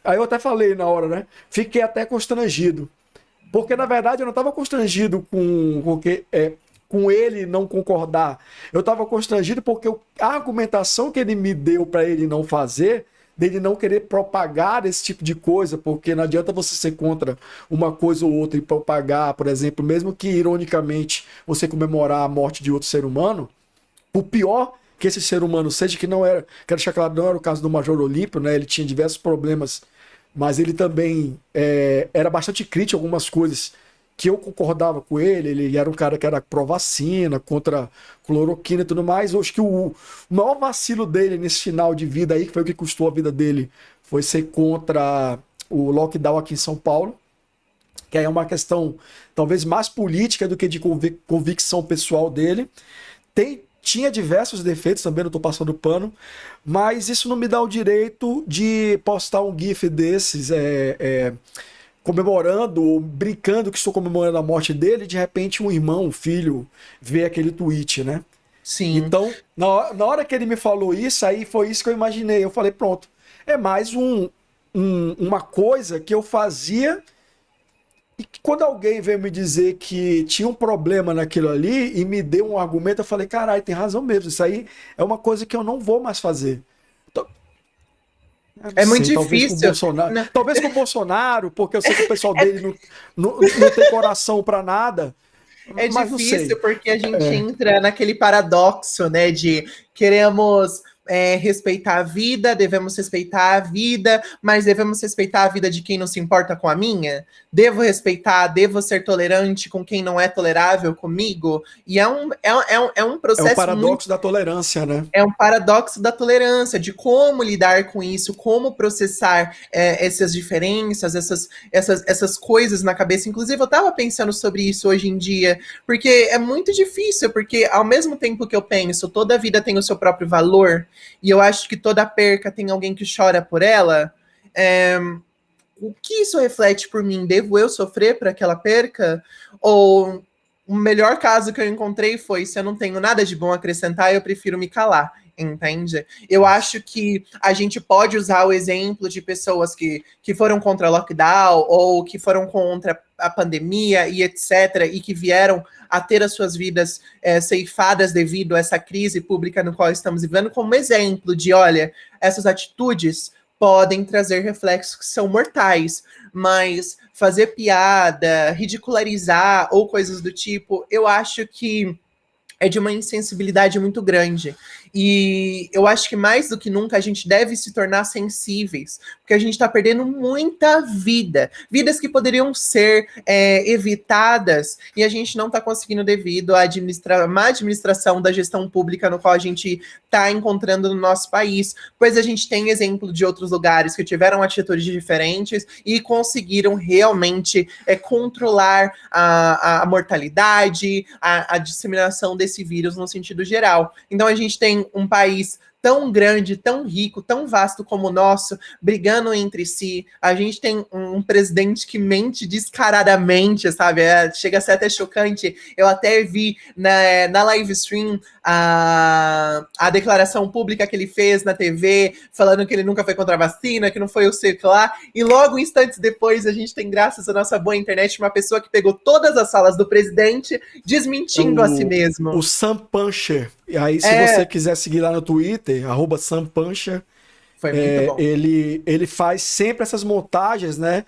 aí eu até falei na hora, né? Fiquei até constrangido. Porque, na verdade, eu não estava constrangido com ele não concordar. Eu estava constrangido porque a argumentação que ele me deu para ele não fazer, dele não querer propagar esse tipo de coisa, porque não adianta você ser contra uma coisa ou outra e propagar, por exemplo, mesmo que ironicamente você comemorar a morte de outro ser humano, o pior que esse ser humano seja, que não era, quero deixar claro, não era o caso do Major Olímpio, né? Ele tinha diversos problemas, mas ele também era bastante crítico a algumas coisas que eu concordava com ele. Ele era um cara que era pró-vacina, contra cloroquina e tudo mais. Eu acho que o maior vacilo dele nesse final de vida aí, que foi o que custou a vida dele, foi ser contra o lockdown aqui em São Paulo, que aí é uma questão talvez mais política do que de convicção pessoal dele. Tinha diversos defeitos também, não estou passando pano, mas isso não me dá o direito de postar um GIF desses comemorando ou brincando que estou comemorando a morte dele, e de repente um irmão, um filho, vê aquele tweet, né? Sim. Então, na hora que ele me falou isso, aí foi isso que eu imaginei. Eu falei, pronto, é mais uma coisa que eu fazia. E quando alguém veio me dizer que tinha um problema naquilo ali e me deu um argumento, eu falei, caralho, tem razão mesmo. Isso aí é uma coisa que eu não vou mais fazer. Então, eu não É muito sei, talvez com o difícil. Bolsonaro. Não. Talvez com o Bolsonaro, porque eu sei que o pessoal dele não tem coração pra nada, É mas não difícil sei. porque a gente entra naquele paradoxo, né, de queremos respeitar a vida, devemos respeitar a vida, mas devemos respeitar a vida de quem não se importa com a minha? Devo respeitar, devo ser tolerante com quem não é tolerável comigo? E é um É o processo muito. paradoxo da tolerância, né? É um paradoxo da tolerância, de como lidar com isso, como processar essas diferenças, essas coisas na cabeça. Inclusive, eu estava pensando sobre isso hoje em dia, porque é muito difícil, porque ao mesmo tempo que eu penso, toda vida tem o seu próprio valor, e eu acho que toda perca tem alguém que chora por ela. O que isso reflete por mim? Devo eu sofrer por aquela perca? Ou o melhor caso que eu encontrei foi: se eu não tenho nada de bom a acrescentar, eu prefiro me calar, entende? Eu acho que a gente pode usar o exemplo de pessoas que foram contra o lockdown ou que foram contra a pandemia e etc., e que vieram a ter as suas vidas ceifadas devido a essa crise pública no qual estamos vivendo, como exemplo de, olha, essas atitudes podem trazer reflexos que são mortais, mas fazer piada, ridicularizar ou coisas do tipo, eu acho que é de uma insensibilidade muito grande. E eu acho que mais do que nunca a gente deve se tornar sensíveis, porque a gente está perdendo muita vida, vidas que poderiam ser evitadas, e a gente não está conseguindo devido à má administração da gestão pública no qual a gente está encontrando no nosso país, pois a gente tem exemplo de outros lugares que tiveram atitudes diferentes e conseguiram realmente controlar a mortalidade, a disseminação desse vírus no sentido geral. Então a gente tem um país tão grande, tão rico, tão vasto como o nosso, brigando entre si. A gente tem um presidente que mente descaradamente, sabe? Chega a ser até chocante. Eu até vi na live stream a declaração pública que ele fez na TV, falando que ele nunca foi contra a vacina, que não foi o sei lá. E logo, instantes depois, a gente tem, graças à nossa boa internet, uma pessoa que pegou todas as falas do presidente, desmentindo a si mesmo. O Sam Puncher. E aí, se você quiser seguir lá no Twitter, @SamPuncher, foi muito bom. Ele faz sempre essas montagens, né?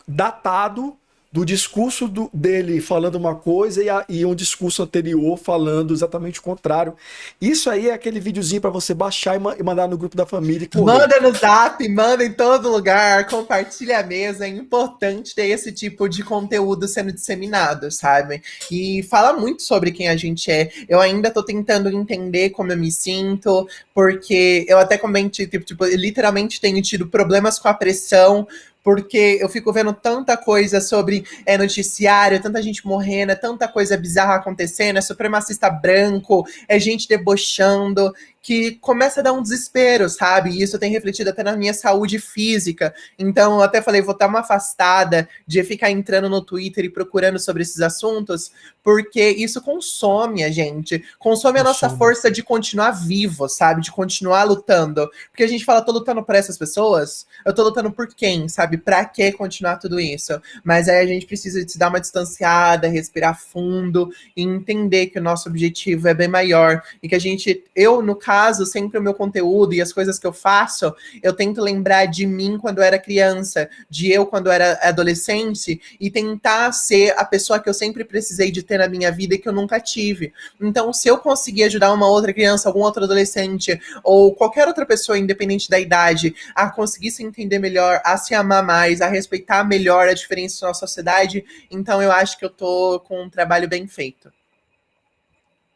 Datado do discurso dele falando uma coisa e um discurso anterior falando exatamente o contrário. Isso aí é aquele videozinho para você baixar e mandar no grupo da família. Manda no Zap, manda em todo lugar, compartilha a mesa. É importante ter esse tipo de conteúdo sendo disseminado, sabe? E fala muito sobre quem a gente é. Eu ainda tô tentando entender como eu me sinto, porque eu até comentei, tipo, eu literalmente tenho tido problemas com a pressão, porque eu fico vendo tanta coisa sobre noticiário, tanta gente morrendo, é tanta coisa bizarra acontecendo, é supremacista branco, é gente debochando, que começa a dar um desespero, sabe? E isso tem refletido até na minha saúde física. Então, eu até falei, vou dar uma afastada de ficar entrando no Twitter e procurando sobre esses assuntos, porque isso consome a gente, consome a nossa força de continuar vivo, sabe? De continuar lutando. Porque a gente fala, tô lutando por essas pessoas, eu tô lutando por quem, sabe? Pra que continuar tudo isso? Mas aí a gente precisa de se dar uma distanciada, respirar fundo e entender que o nosso objetivo é bem maior e que a gente, no caso, sempre o meu conteúdo e as coisas que eu faço, eu tento lembrar de mim quando eu era criança, de eu quando eu era adolescente e tentar ser a pessoa que eu sempre precisei de ter na minha vida e que eu nunca tive. Então, se eu conseguir ajudar uma outra criança, algum outro adolescente ou qualquer outra pessoa, independente da idade, a conseguir se entender melhor, a se amar mais, a respeitar melhor a diferença na sociedade, então eu acho que eu tô com um trabalho bem feito.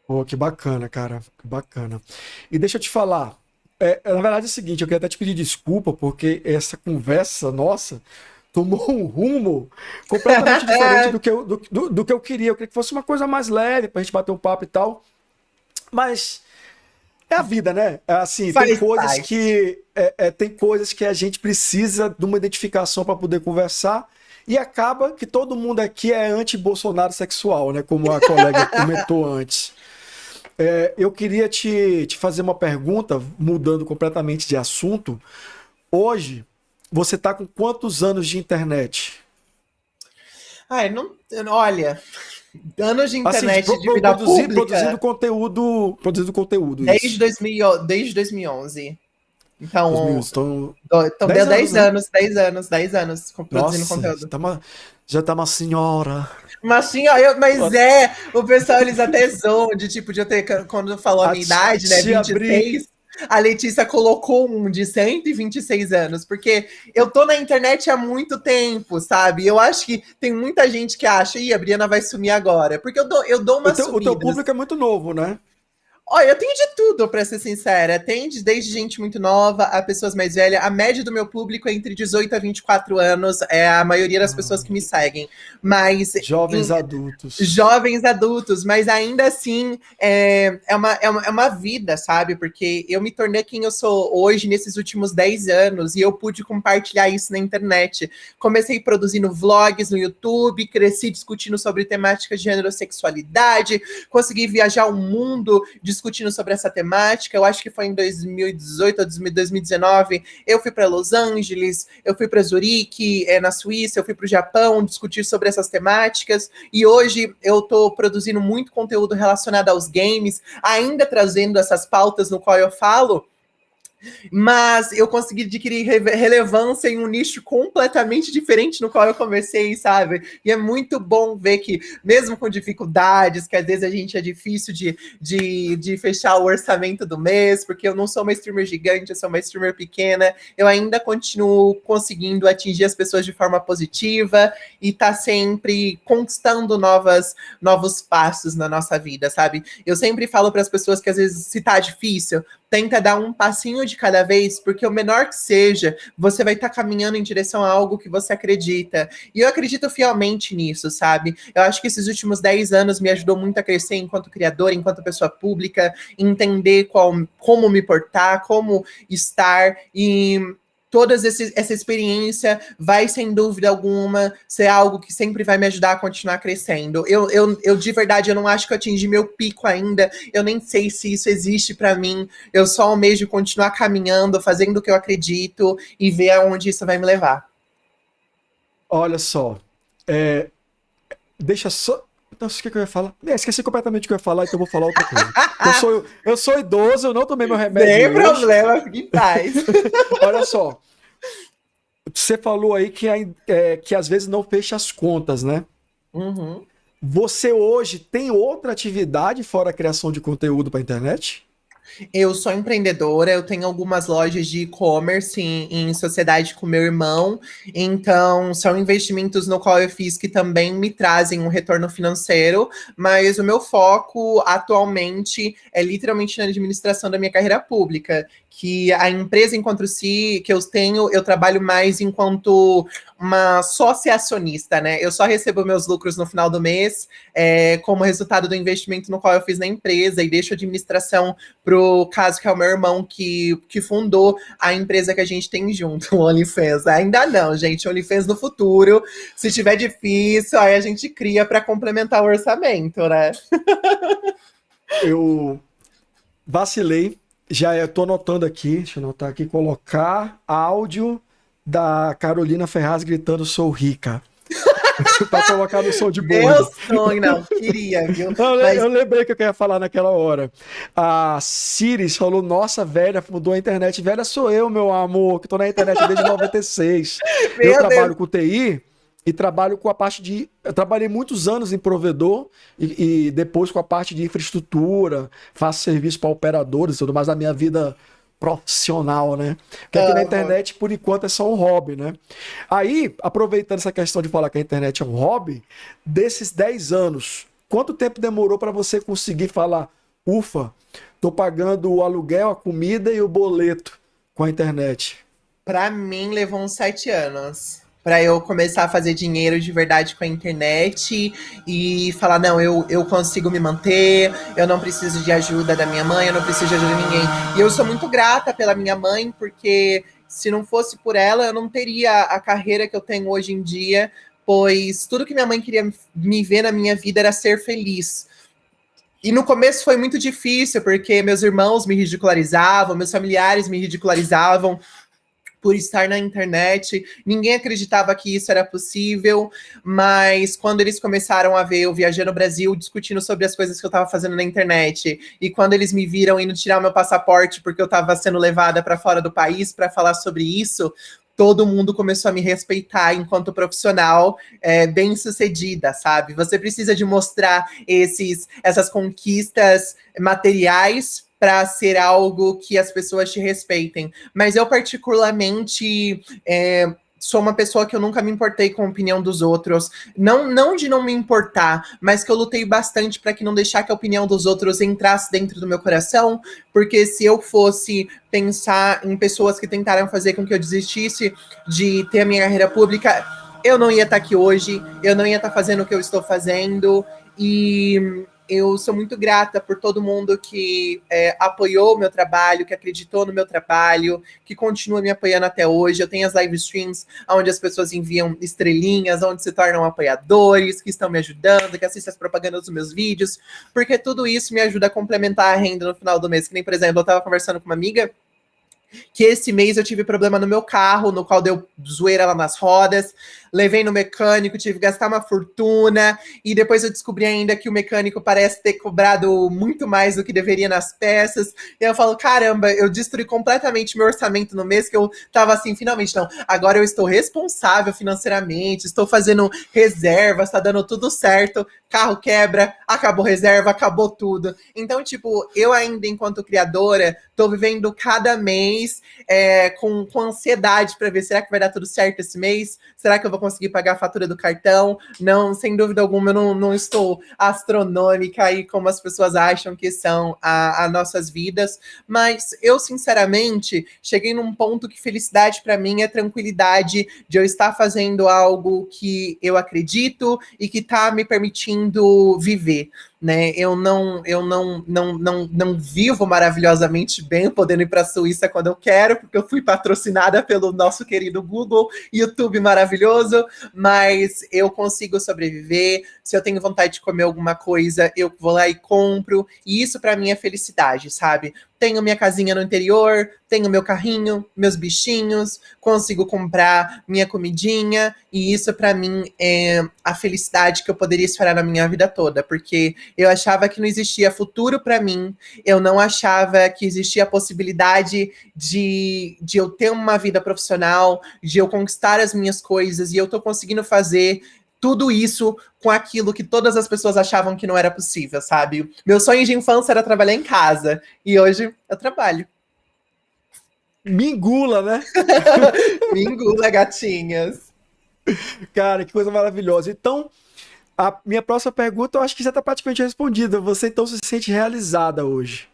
Pô, que bacana, cara, que bacana. E deixa eu te falar, na verdade é o seguinte, eu queria até te pedir desculpa, porque essa conversa nossa tomou um rumo completamente diferente do que eu queria. Eu queria que fosse uma coisa mais leve, pra gente bater um papo e tal, mas é a vida, né? Assim, tem coisas que a gente precisa de uma identificação para poder conversar. E acaba que todo mundo aqui é anti-Bolsonaro sexual, né? Como a colega comentou antes. Eu queria te fazer uma pergunta, mudando completamente de assunto. Hoje, você está com quantos anos de internet? Olha, anos de internet assim, de vida pública. Produzindo conteúdo. Desde 2011. Então, deu 10 anos produzindo Nossa, conteúdo. Já tá uma senhora. Mas sim, o pessoal, eles até zoam de eu ter, quando falou a minha idade, né, 26, a Letícia colocou um de 126 anos, porque eu tô na internet há muito tempo, sabe? Eu acho que tem muita gente que acha, a Briana vai sumir agora, porque eu dou uma sumida. O teu público é muito novo, né? Olha, eu tenho de tudo, pra ser sincera. Tem desde gente muito nova a pessoas mais velhas. A média do meu público é entre 18 a 24 anos. É a maioria das pessoas que me seguem. Mas jovens adultos. Jovens adultos, mas ainda assim é uma vida, sabe? Porque eu me tornei quem eu sou hoje nesses últimos 10 anos e eu pude compartilhar isso na internet. Comecei produzindo vlogs no YouTube, cresci discutindo sobre temáticas de gênero, sexualidade, consegui viajar o mundo discutindo sobre essa temática. Eu acho que foi em 2018 ou 2019. Eu fui para Los Angeles, eu fui para Zurique, na Suíça, eu fui para o Japão discutir sobre essas temáticas. E hoje eu tô produzindo muito conteúdo relacionado aos games, ainda trazendo essas pautas no qual eu falo. Mas eu consegui adquirir relevância em um nicho completamente diferente no qual eu comecei, sabe? E é muito bom ver que, mesmo com dificuldades, que às vezes a gente é difícil de fechar o orçamento do mês, porque eu não sou uma streamer gigante, eu sou uma streamer pequena, eu ainda continuo conseguindo atingir as pessoas de forma positiva e tá sempre conquistando novos passos na nossa vida, sabe? Eu sempre falo para as pessoas que às vezes se tá difícil, tenta dar um passinho de cada vez, porque o menor que seja, você vai estar caminhando em direção a algo que você acredita. E eu acredito fielmente nisso, sabe? Eu acho que esses últimos 10 anos me ajudou muito a crescer enquanto criadora, enquanto pessoa pública, entender como me portar, como estar e essa experiência vai, sem dúvida alguma, ser algo que sempre vai me ajudar a continuar crescendo. Eu de verdade, eu não acho que eu atingi meu pico ainda. Eu nem sei se isso existe para mim. Eu só almejo continuar caminhando, fazendo o que eu acredito e ver aonde isso vai me levar. Olha só, deixa só... Nossa, o que eu ia falar? Esqueci completamente o que eu ia falar, então eu vou falar outra coisa. Eu sou idoso, eu não tomei meu remédio Sem hoje. problema, fique em paz. Olha só, você falou aí que às vezes não fecha as contas, né? Uhum. Você hoje tem outra atividade fora a criação de conteúdo para a internet? Eu sou empreendedora, eu tenho algumas lojas de e-commerce em sociedade com meu irmão, então são investimentos no qual eu fiz que também me trazem um retorno financeiro, mas o meu foco atualmente é literalmente na administração da minha carreira pública, que a empresa enquanto si que eu tenho, eu trabalho mais enquanto uma sócia acionista, né? Eu só recebo meus lucros no final do mês, como resultado do investimento no qual eu fiz na empresa e deixo a administração pro caso que é o meu irmão que fundou a empresa que a gente tem junto, o OnlyFans. Ainda não, gente, OnlyFans no futuro. Se tiver difícil, aí a gente cria para complementar o orçamento, né? Eu vacilei, já tô anotando aqui, deixa eu anotar aqui, colocar áudio da Carolina Ferraz gritando "sou rica". Pra colocar no som de Meu bônus. sonho, não, queria, viu? Eu lembrei que eu queria falar naquela hora. A Ciris falou: nossa, velha, mudou a internet. Velha sou eu, meu amor, que tô na internet desde 96. Eu Meu trabalho Deus. com TI e trabalho com a parte de. Eu trabalhei muitos anos em provedor e depois com a parte de infraestrutura, faço serviço para operadores e tudo mais na minha vida profissional, né? Porque aqui na internet, por enquanto, é só um hobby, né? Aí, aproveitando essa questão de falar que a internet é um hobby, desses 10 anos, quanto tempo demorou para você conseguir falar, ufa, tô pagando o aluguel, a comida e o boleto com a internet? Pra mim, levou uns 7 anos. Pra eu começar a fazer dinheiro de verdade com a internet e falar, não, eu consigo me manter, eu não preciso de ajuda da minha mãe, eu não preciso de ajuda de ninguém. E eu sou muito grata pela minha mãe, porque se não fosse por ela, eu não teria a carreira que eu tenho hoje em dia, pois tudo que minha mãe queria me ver na minha vida era ser feliz. E no começo foi muito difícil, porque meus irmãos me ridicularizavam, meus familiares me ridicularizavam por estar na internet. Ninguém acreditava que isso era possível, mas quando eles começaram a ver eu viajando no Brasil, discutindo sobre as coisas que eu estava fazendo na internet, e quando eles me viram indo tirar o meu passaporte porque eu estava sendo levada para fora do país para falar sobre isso, todo mundo começou a me respeitar enquanto profissional bem-sucedida, sabe? Você precisa de mostrar essas conquistas materiais para ser algo que as pessoas te respeitem. Mas eu, particularmente, sou uma pessoa que eu nunca me importei com a opinião dos outros. Não de não me importar, mas que eu lutei bastante para que não deixar que a opinião dos outros entrasse dentro do meu coração, porque se eu fosse pensar em pessoas que tentaram fazer com que eu desistisse de ter a minha carreira pública, eu não ia estar aqui hoje, eu não ia estar fazendo o que eu estou fazendo, e eu sou muito grata por todo mundo que apoiou o meu trabalho, que acreditou no meu trabalho, que continua me apoiando até hoje. Eu tenho as live streams onde as pessoas enviam estrelinhas, onde se tornam apoiadores, que estão me ajudando, que assistem as propagandas dos meus vídeos, porque tudo isso me ajuda a complementar a renda no final do mês. Que nem, por exemplo, eu estava conversando com uma amiga que esse mês eu tive problema no meu carro, no qual deu zoeira lá nas rodas. levei no mecânico, tive que gastar uma fortuna, e depois eu descobri ainda que o mecânico parece ter cobrado muito mais do que deveria nas peças, e eu falo, caramba, eu destruí completamente meu orçamento no mês, que eu tava assim, finalmente, não, agora eu estou responsável financeiramente, estou fazendo reservas, tá dando tudo certo, carro quebra, acabou reserva, acabou tudo. Então, tipo, eu ainda, enquanto criadora, tô vivendo cada mês com ansiedade para ver, será que vai dar tudo certo esse mês? Será que eu vou conseguir pagar a fatura do cartão? Não, sem dúvida alguma, eu não estou astronômica aí como as pessoas acham que são as nossas vidas, mas eu, sinceramente, cheguei num ponto que felicidade para mim é tranquilidade de eu estar fazendo algo que eu acredito e que tá me permitindo viver, né? Eu não vivo maravilhosamente bem, podendo ir para a Suíça quando eu quero, porque eu fui patrocinada pelo nosso querido Google, YouTube maravilhoso, mas eu consigo sobreviver. Se eu tenho vontade de comer alguma coisa, eu vou lá e compro, e isso para mim é felicidade, sabe? Tenho minha casinha no interior, tenho meu carrinho, meus bichinhos, consigo comprar minha comidinha, e isso para mim é a felicidade que eu poderia esperar na minha vida toda, porque eu achava que não existia futuro para mim, eu não achava que existia a possibilidade de eu ter uma vida profissional, de eu conquistar as minhas coisas, e eu tô conseguindo fazer tudo isso com aquilo que todas as pessoas achavam que não era possível, sabe? Meu sonho de infância era trabalhar em casa, e hoje eu trabalho. Me engula, né? Me engula, gatinhas. Cara, que coisa maravilhosa. Então, a minha próxima pergunta, eu acho que já está praticamente respondida. Você então se sente realizada hoje?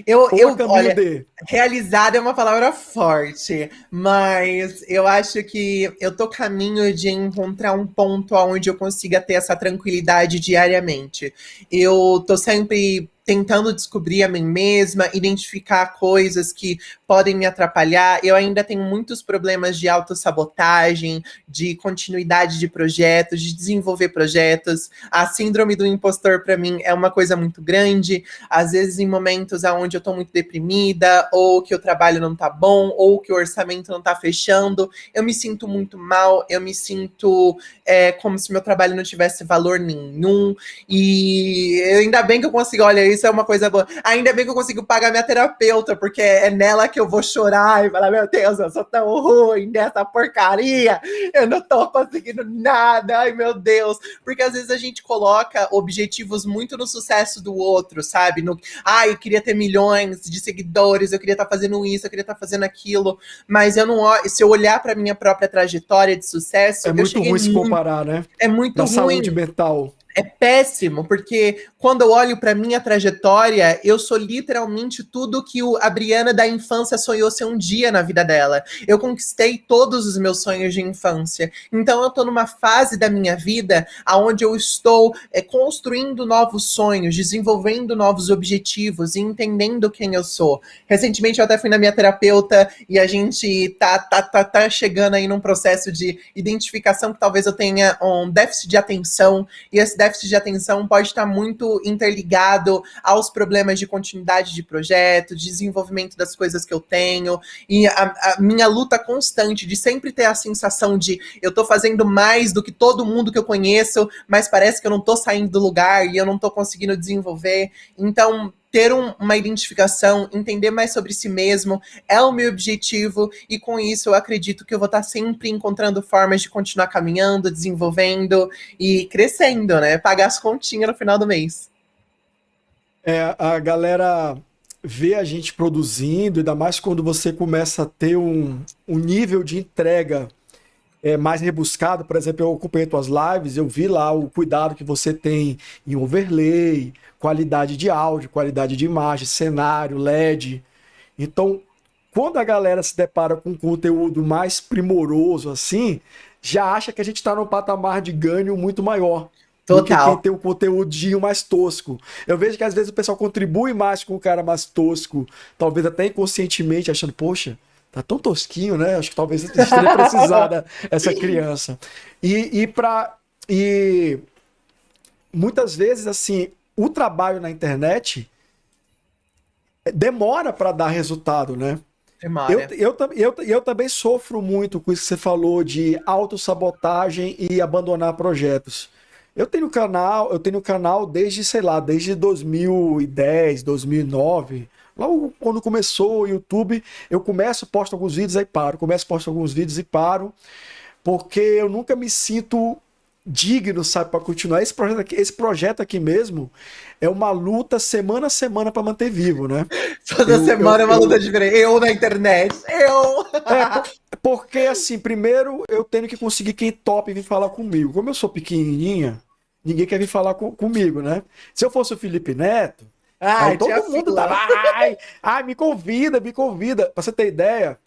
Ou a caminho Olha, de? realizada é uma palavra forte, mas eu acho que eu tô caminho de encontrar um ponto onde eu consiga ter essa tranquilidade diariamente. Eu tô sempre tentando descobrir a mim mesma, identificar coisas que podem me atrapalhar. Eu ainda tenho muitos problemas de autossabotagem, de continuidade de projetos, de desenvolver projetos. A síndrome do impostor, para mim, é uma coisa muito grande. Às vezes, em momentos onde eu tô muito deprimida, ou que o trabalho não tá bom, ou que o orçamento não tá fechando, eu me sinto muito mal, eu me sinto como se meu trabalho não tivesse valor nenhum. E ainda bem que eu consigo, olha, isso é uma coisa boa. Ainda bem que eu consigo pagar minha terapeuta, porque é nela que eu vou chorar e falar, meu Deus, eu sou tão ruim dessa porcaria, eu não tô conseguindo nada, ai meu Deus. Porque às vezes a gente coloca objetivos muito no sucesso do outro, sabe? Eu queria ter milhões de seguidores, eu queria estar fazendo isso, eu queria estar fazendo aquilo, mas eu não, se eu olhar para minha própria trajetória de sucesso, É eu muito cheguei ruim se muito, comparar, né? é muito Para saúde ruim. mental. É péssimo, porque quando eu olho para minha trajetória, eu sou literalmente tudo que a Briana da infância sonhou ser um dia na vida dela. Eu conquistei todos os meus sonhos de infância. Então eu tô numa fase da minha vida onde eu estou construindo novos sonhos, desenvolvendo novos objetivos e entendendo quem eu sou. Recentemente eu até fui na minha terapeuta e a gente tá chegando aí num processo de identificação que talvez eu tenha um déficit de atenção, e esse déficit de atenção pode estar muito interligado aos problemas de continuidade de projeto, de desenvolvimento das coisas que eu tenho, e a minha luta constante de sempre ter a sensação de eu tô fazendo mais do que todo mundo que eu conheço, mas parece que eu não tô saindo do lugar e eu não tô conseguindo desenvolver. Então, ter uma identificação, entender mais sobre si mesmo é o meu objetivo, e com isso eu acredito que eu vou estar sempre encontrando formas de continuar caminhando, desenvolvendo e crescendo, né? Pagar as continhas no final do mês. A galera vê a gente produzindo, ainda mais quando você começa a ter um nível de entrega mais rebuscado. Por exemplo, eu acompanhei tuas lives, eu vi lá o cuidado que você tem em overlay, qualidade de áudio, qualidade de imagem, cenário, LED. Então, quando a galera se depara com um conteúdo mais primoroso assim, já acha que a gente está num patamar de ganho muito maior do que quem Total. tem um conteúdinho mais tosco. Eu vejo que às vezes o pessoal contribui mais com o cara mais tosco, talvez até inconscientemente, achando, poxa, tá tão tosquinho, né? Acho que talvez a gente teria precisado essa criança. E muitas vezes, assim, o trabalho na internet demora para dar resultado, né? Demora. Eu também sofro muito com isso que você falou de autossabotagem e abandonar projetos. Eu tenho canal desde, sei lá, desde 2010, 2009. Logo quando começou o YouTube, eu começo, posto alguns vídeos aí paro, começo, posto alguns vídeos e paro, porque eu nunca me sinto digno, sabe, para continuar. Esse projeto aqui mesmo é uma luta semana a semana para manter vivo, né? Toda semana é uma luta diferente. Eu na internet. Eu! Porque, assim, primeiro eu tenho que conseguir quem tope vir falar comigo. Como eu sou pequenininha, ninguém quer vir falar comigo, né? Se eu fosse o Felipe Neto, aí Ai, tinha todo mundo fila. tava, ai, me convida, me convida. Pra você ter ideia,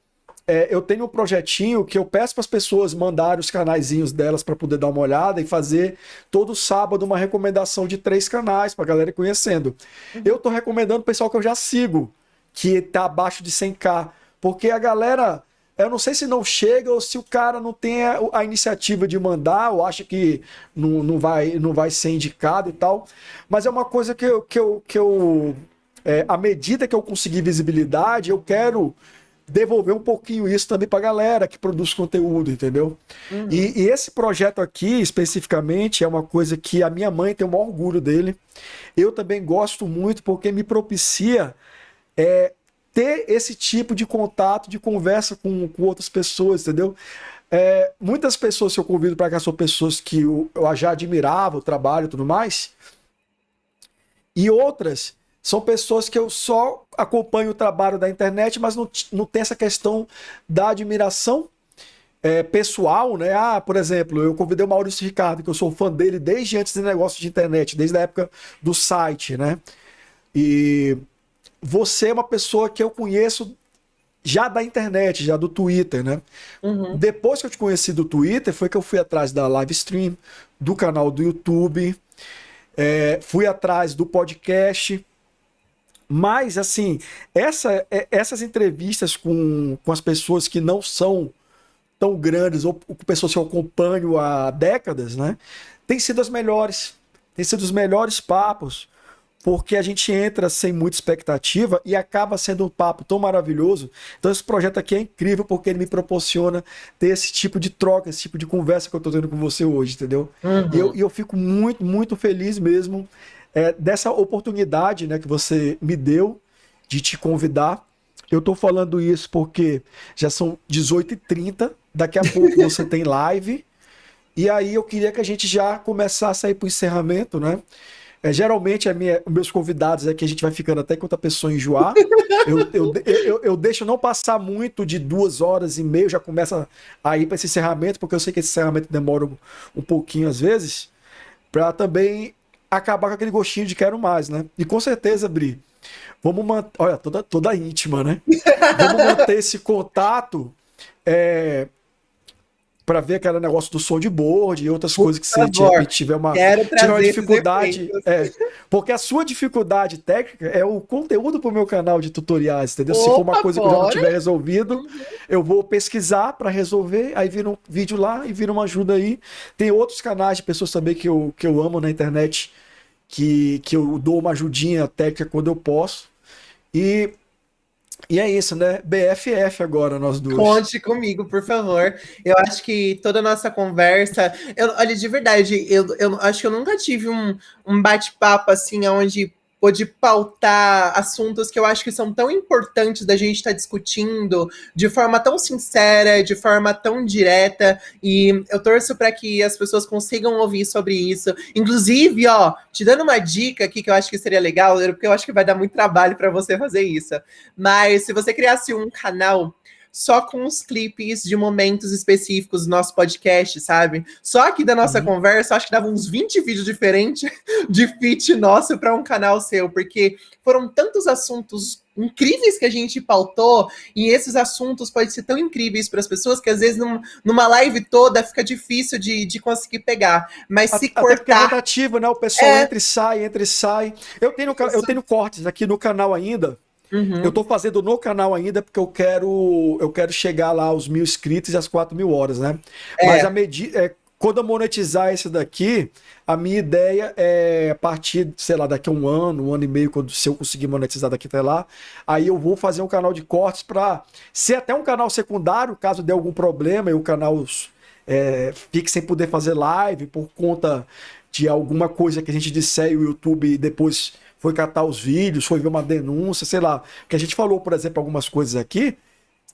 eu tenho um projetinho que eu peço para as pessoas mandarem os canaizinhos delas para poder dar uma olhada e fazer todo sábado uma recomendação de 3 canais para a galera ir conhecendo. Eu tô recomendando o pessoal que eu já sigo, que tá abaixo de 100k, porque a galera, eu não sei se não chega ou se o cara não tem a iniciativa de mandar ou acha que não vai ser indicado e tal, mas é uma coisa à medida que eu conseguir visibilidade, eu quero devolver um pouquinho isso também pra galera que produz conteúdo, entendeu? E esse projeto aqui, especificamente, é uma coisa que a minha mãe tem o maior orgulho dele. Eu também gosto muito porque me propicia ter esse tipo de contato, de conversa com outras pessoas, entendeu? Muitas pessoas que eu convido para cá são pessoas que eu já admirava o trabalho e tudo mais, e outras são pessoas que eu só acompanho o trabalho da internet, mas não tem essa questão da admiração pessoal, né? Por exemplo, eu convidei o Maurício Ricardo, que eu sou fã dele desde antes do negócio de internet, desde a época do site, né? E você é uma pessoa que eu conheço já da internet, já do Twitter, né? Depois que eu te conheci do Twitter, foi que eu fui atrás da live stream, do canal do YouTube, fui atrás do podcast. Mas, assim, essas entrevistas com as pessoas que não são tão grandes, ou com pessoas que eu acompanho há décadas, né? Tem sido as melhores. Tem sido os melhores papos, porque a gente entra sem muita expectativa e acaba sendo um papo tão maravilhoso. Então, esse projeto aqui é incrível porque ele me proporciona ter esse tipo de troca, esse tipo de conversa que eu tô tendo com você hoje, entendeu? E eu fico muito, muito feliz mesmo dessa oportunidade, né, que você me deu de te convidar. Eu tô falando isso porque já são 18h30, daqui a pouco você tem live, e aí eu queria que a gente já começasse a ir pro encerramento, né? Geralmente, meus convidados é que a gente vai ficando até que outra pessoa enjoar. Eu deixo não passar muito de 2h30, já começa a ir para esse encerramento, porque eu sei que esse encerramento demora um pouquinho às vezes, para também acabar com aquele gostinho de quero mais, né? E com certeza, Bri, vamos manter. Olha, toda íntima, né? Vamos manter esse contato para ver aquele negócio do soundboard e outras coisas que você tiver uma dificuldade. Porque a sua dificuldade técnica é o conteúdo pro meu canal de tutoriais, entendeu? Se for uma coisa que eu já não tiver resolvido, eu vou pesquisar para resolver, aí vira um vídeo lá e vira uma ajuda aí. Tem outros canais de pessoas também que eu amo na internet, que eu dou uma ajudinha técnica quando eu posso. E é isso, né? BFF agora, nós dois. Conte comigo, por favor. Eu acho que toda a nossa conversa... olha, de verdade, eu acho que eu nunca tive um bate-papo assim, onde pôde pautar assuntos que eu acho que são tão importantes da gente estar discutindo de forma tão sincera, de forma tão direta, e eu torço para que as pessoas consigam ouvir sobre isso. Inclusive, te dando uma dica aqui que eu acho que seria legal, porque eu acho que vai dar muito trabalho para você fazer isso, mas se você criasse um canal só com os clipes de momentos específicos do nosso podcast, sabe? Só aqui da nossa conversa, acho que dava uns 20 vídeos diferentes de feat nosso para um canal seu, porque foram tantos assuntos incríveis que a gente pautou, e esses assuntos podem ser tão incríveis para as pessoas que às vezes numa live toda fica difícil de conseguir pegar. Mas se cortar... Até porque é rotativo, né? O pessoal entra e sai. Eu tenho cortes aqui no canal ainda. Eu tô fazendo no canal ainda porque eu quero chegar lá aos 1.000 inscritos e às 4.000 horas, né? Mas quando eu monetizar esse daqui, a minha ideia é, a partir, sei lá, daqui a um ano e meio, se eu conseguir monetizar daqui até lá, aí eu vou fazer um canal de cortes para ser até um canal secundário, caso dê algum problema e o canal fique sem poder fazer live por conta de alguma coisa que a gente disser e o YouTube depois foi catar os vídeos, foi ver uma denúncia, sei lá. Porque a gente falou, por exemplo, algumas coisas aqui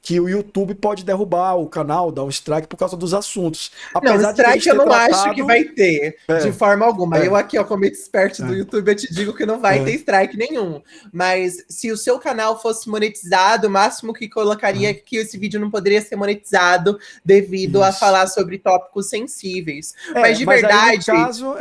que o YouTube pode derrubar o canal, dar um strike por causa dos assuntos. Não, Apesar de que a gente strike eu ter não acho tratado... que vai ter, de forma alguma. Eu aqui, ó, como expert do YouTube, eu te digo que não vai ter strike nenhum. Mas se o seu canal fosse monetizado, o máximo que colocaria é que esse vídeo não poderia ser monetizado devido a falar sobre tópicos sensíveis. Mas de verdade... Aí, no caso,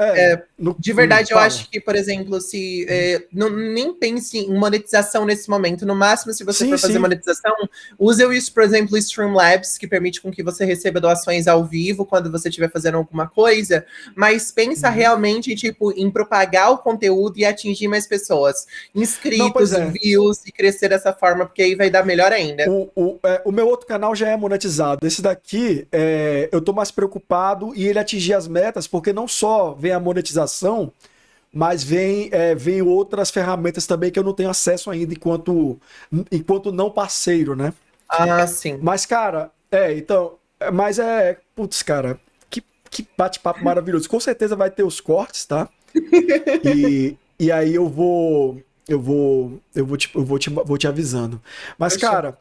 de verdade, eu acho que, por exemplo, se nem pense em monetização nesse momento. No máximo, se você for fazer monetização, use isso, por exemplo, o Streamlabs, que permite com que você receba doações ao vivo quando você estiver fazendo alguma coisa, mas pensa realmente tipo, em propagar o conteúdo e atingir mais pessoas. Inscritos, views, e crescer dessa forma, porque aí vai dar melhor ainda. O meu outro canal já é monetizado. Esse daqui, eu tô mais preocupado em ele atingir as metas, porque não só vem a monetização, mas vem outras ferramentas também que eu não tenho acesso ainda enquanto não parceiro, né? Ah, sim. Mas, cara, putz, cara, que bate-papo maravilhoso. Com certeza vai ter os cortes, tá? E aí eu vou te avisando. Mas, cara,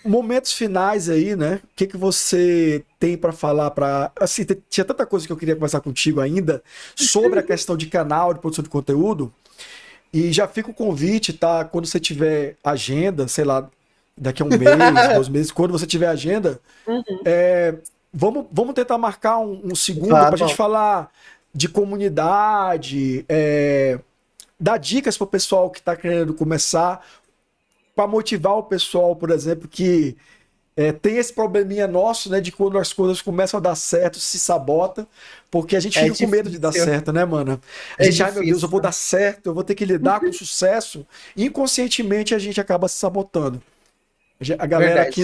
momentos finais aí, né? O que você tem pra falar assim, tinha tanta coisa que eu queria conversar contigo ainda sobre a questão de canal, de produção de conteúdo. E já fica o convite, tá? Quando você tiver agenda, sei lá, daqui a um mês, 2 meses, quando você tiver agenda, vamos tentar marcar um segundo pra gente falar de comunidade, dar dicas pro pessoal que tá querendo começar, para motivar o pessoal, por exemplo, que tem esse probleminha nosso, né, de quando as coisas começam a dar certo, se sabota, porque a gente fica com medo de dar certo, né, mano? A gente, ai meu Deus, eu vou dar certo, eu vou ter que lidar com sucesso, e inconscientemente a gente acaba se sabotando. A galera que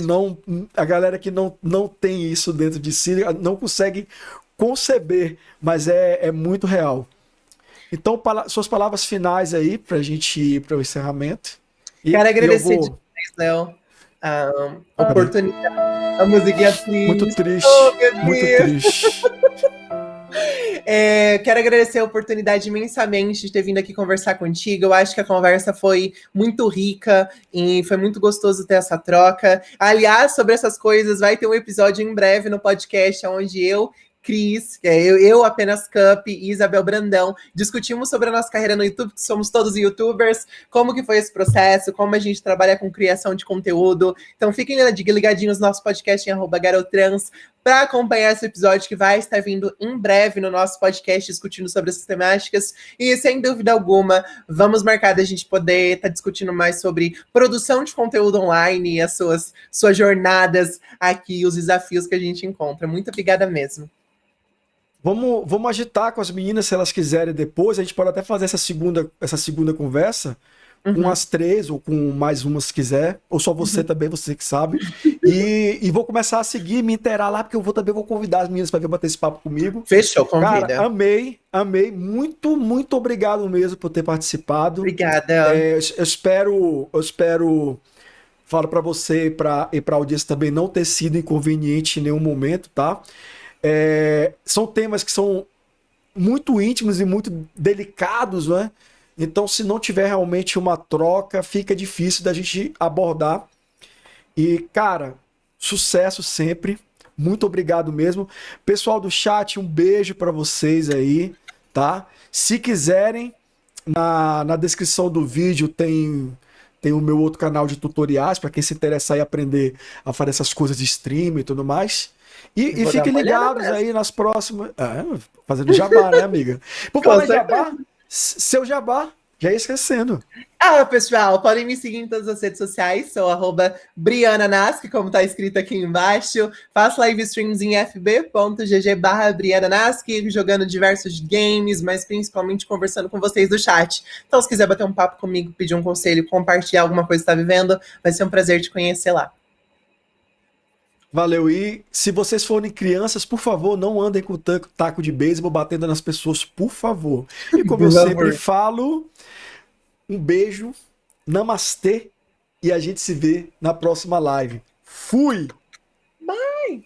não tem isso dentro de si, não consegue conceber, mas é muito real. Então, suas palavras finais aí, pra gente ir para o encerramento. Quero agradecer demais, Léo, a oportunidade. A musiquinha triste. Muito triste. Muito triste. Quero agradecer a oportunidade imensamente de ter vindo aqui conversar contigo. Eu acho que a conversa foi muito rica e foi muito gostoso ter essa troca. Aliás, sobre essas coisas, vai ter um episódio em breve no podcast onde Cris, eu apenas Cup e Isabel Brandão, discutimos sobre a nossa carreira no YouTube, que somos todos youtubers, como que foi esse processo, como a gente trabalha com criação de conteúdo. Então fiquem ligadinhos no nosso podcast em @garotrans para acompanhar esse episódio que vai estar vindo em breve no nosso podcast discutindo sobre essas temáticas. E sem dúvida alguma, vamos marcar da gente poder estar discutindo mais sobre produção de conteúdo online e as suas jornadas aqui, os desafios que a gente encontra. Muito obrigada mesmo. Vamos agitar com as meninas, se elas quiserem depois. A gente pode até fazer essa segunda conversa com as 3 ou com mais uma se quiser. Ou só você também, você que sabe. E vou começar a seguir, me inteirar lá, porque eu também vou convidar as meninas para vir bater esse papo comigo. Fechou, convida. Cara, amei. Muito, muito obrigado mesmo por ter participado. Obrigada. Eu espero, falo para você e para a audiência também, não ter sido inconveniente em nenhum momento, tá? São temas que são muito íntimos e muito delicados, né? Então, se não tiver realmente uma troca, fica difícil da gente abordar. E, cara, sucesso sempre. Muito obrigado mesmo. Pessoal do chat, um beijo para vocês aí, tá? Se quiserem, na descrição do vídeo tem o meu outro canal de tutoriais, para quem se interessar em aprender a fazer essas coisas de stream e tudo mais. E fiquem ligados aí nas próximas... fazendo jabá, né, amiga? Por falar em jabá, seu jabá, já ia esquecendo. Pessoal, podem me seguir em todas as redes sociais, sou @BrianaNask, como tá escrito aqui embaixo. Faço live streams em fb.gg/BrianaNask, jogando diversos games, mas principalmente conversando com vocês do chat. Então, se quiser bater um papo comigo, pedir um conselho, compartilhar alguma coisa que está vivendo, vai ser um prazer te conhecer lá. Valeu. E se vocês forem crianças, por favor, não andem com taco de beisebol batendo nas pessoas, por favor. E como eu Por sempre favor. falo, um beijo, namastê, e a gente se vê na próxima live. Fui! Bye!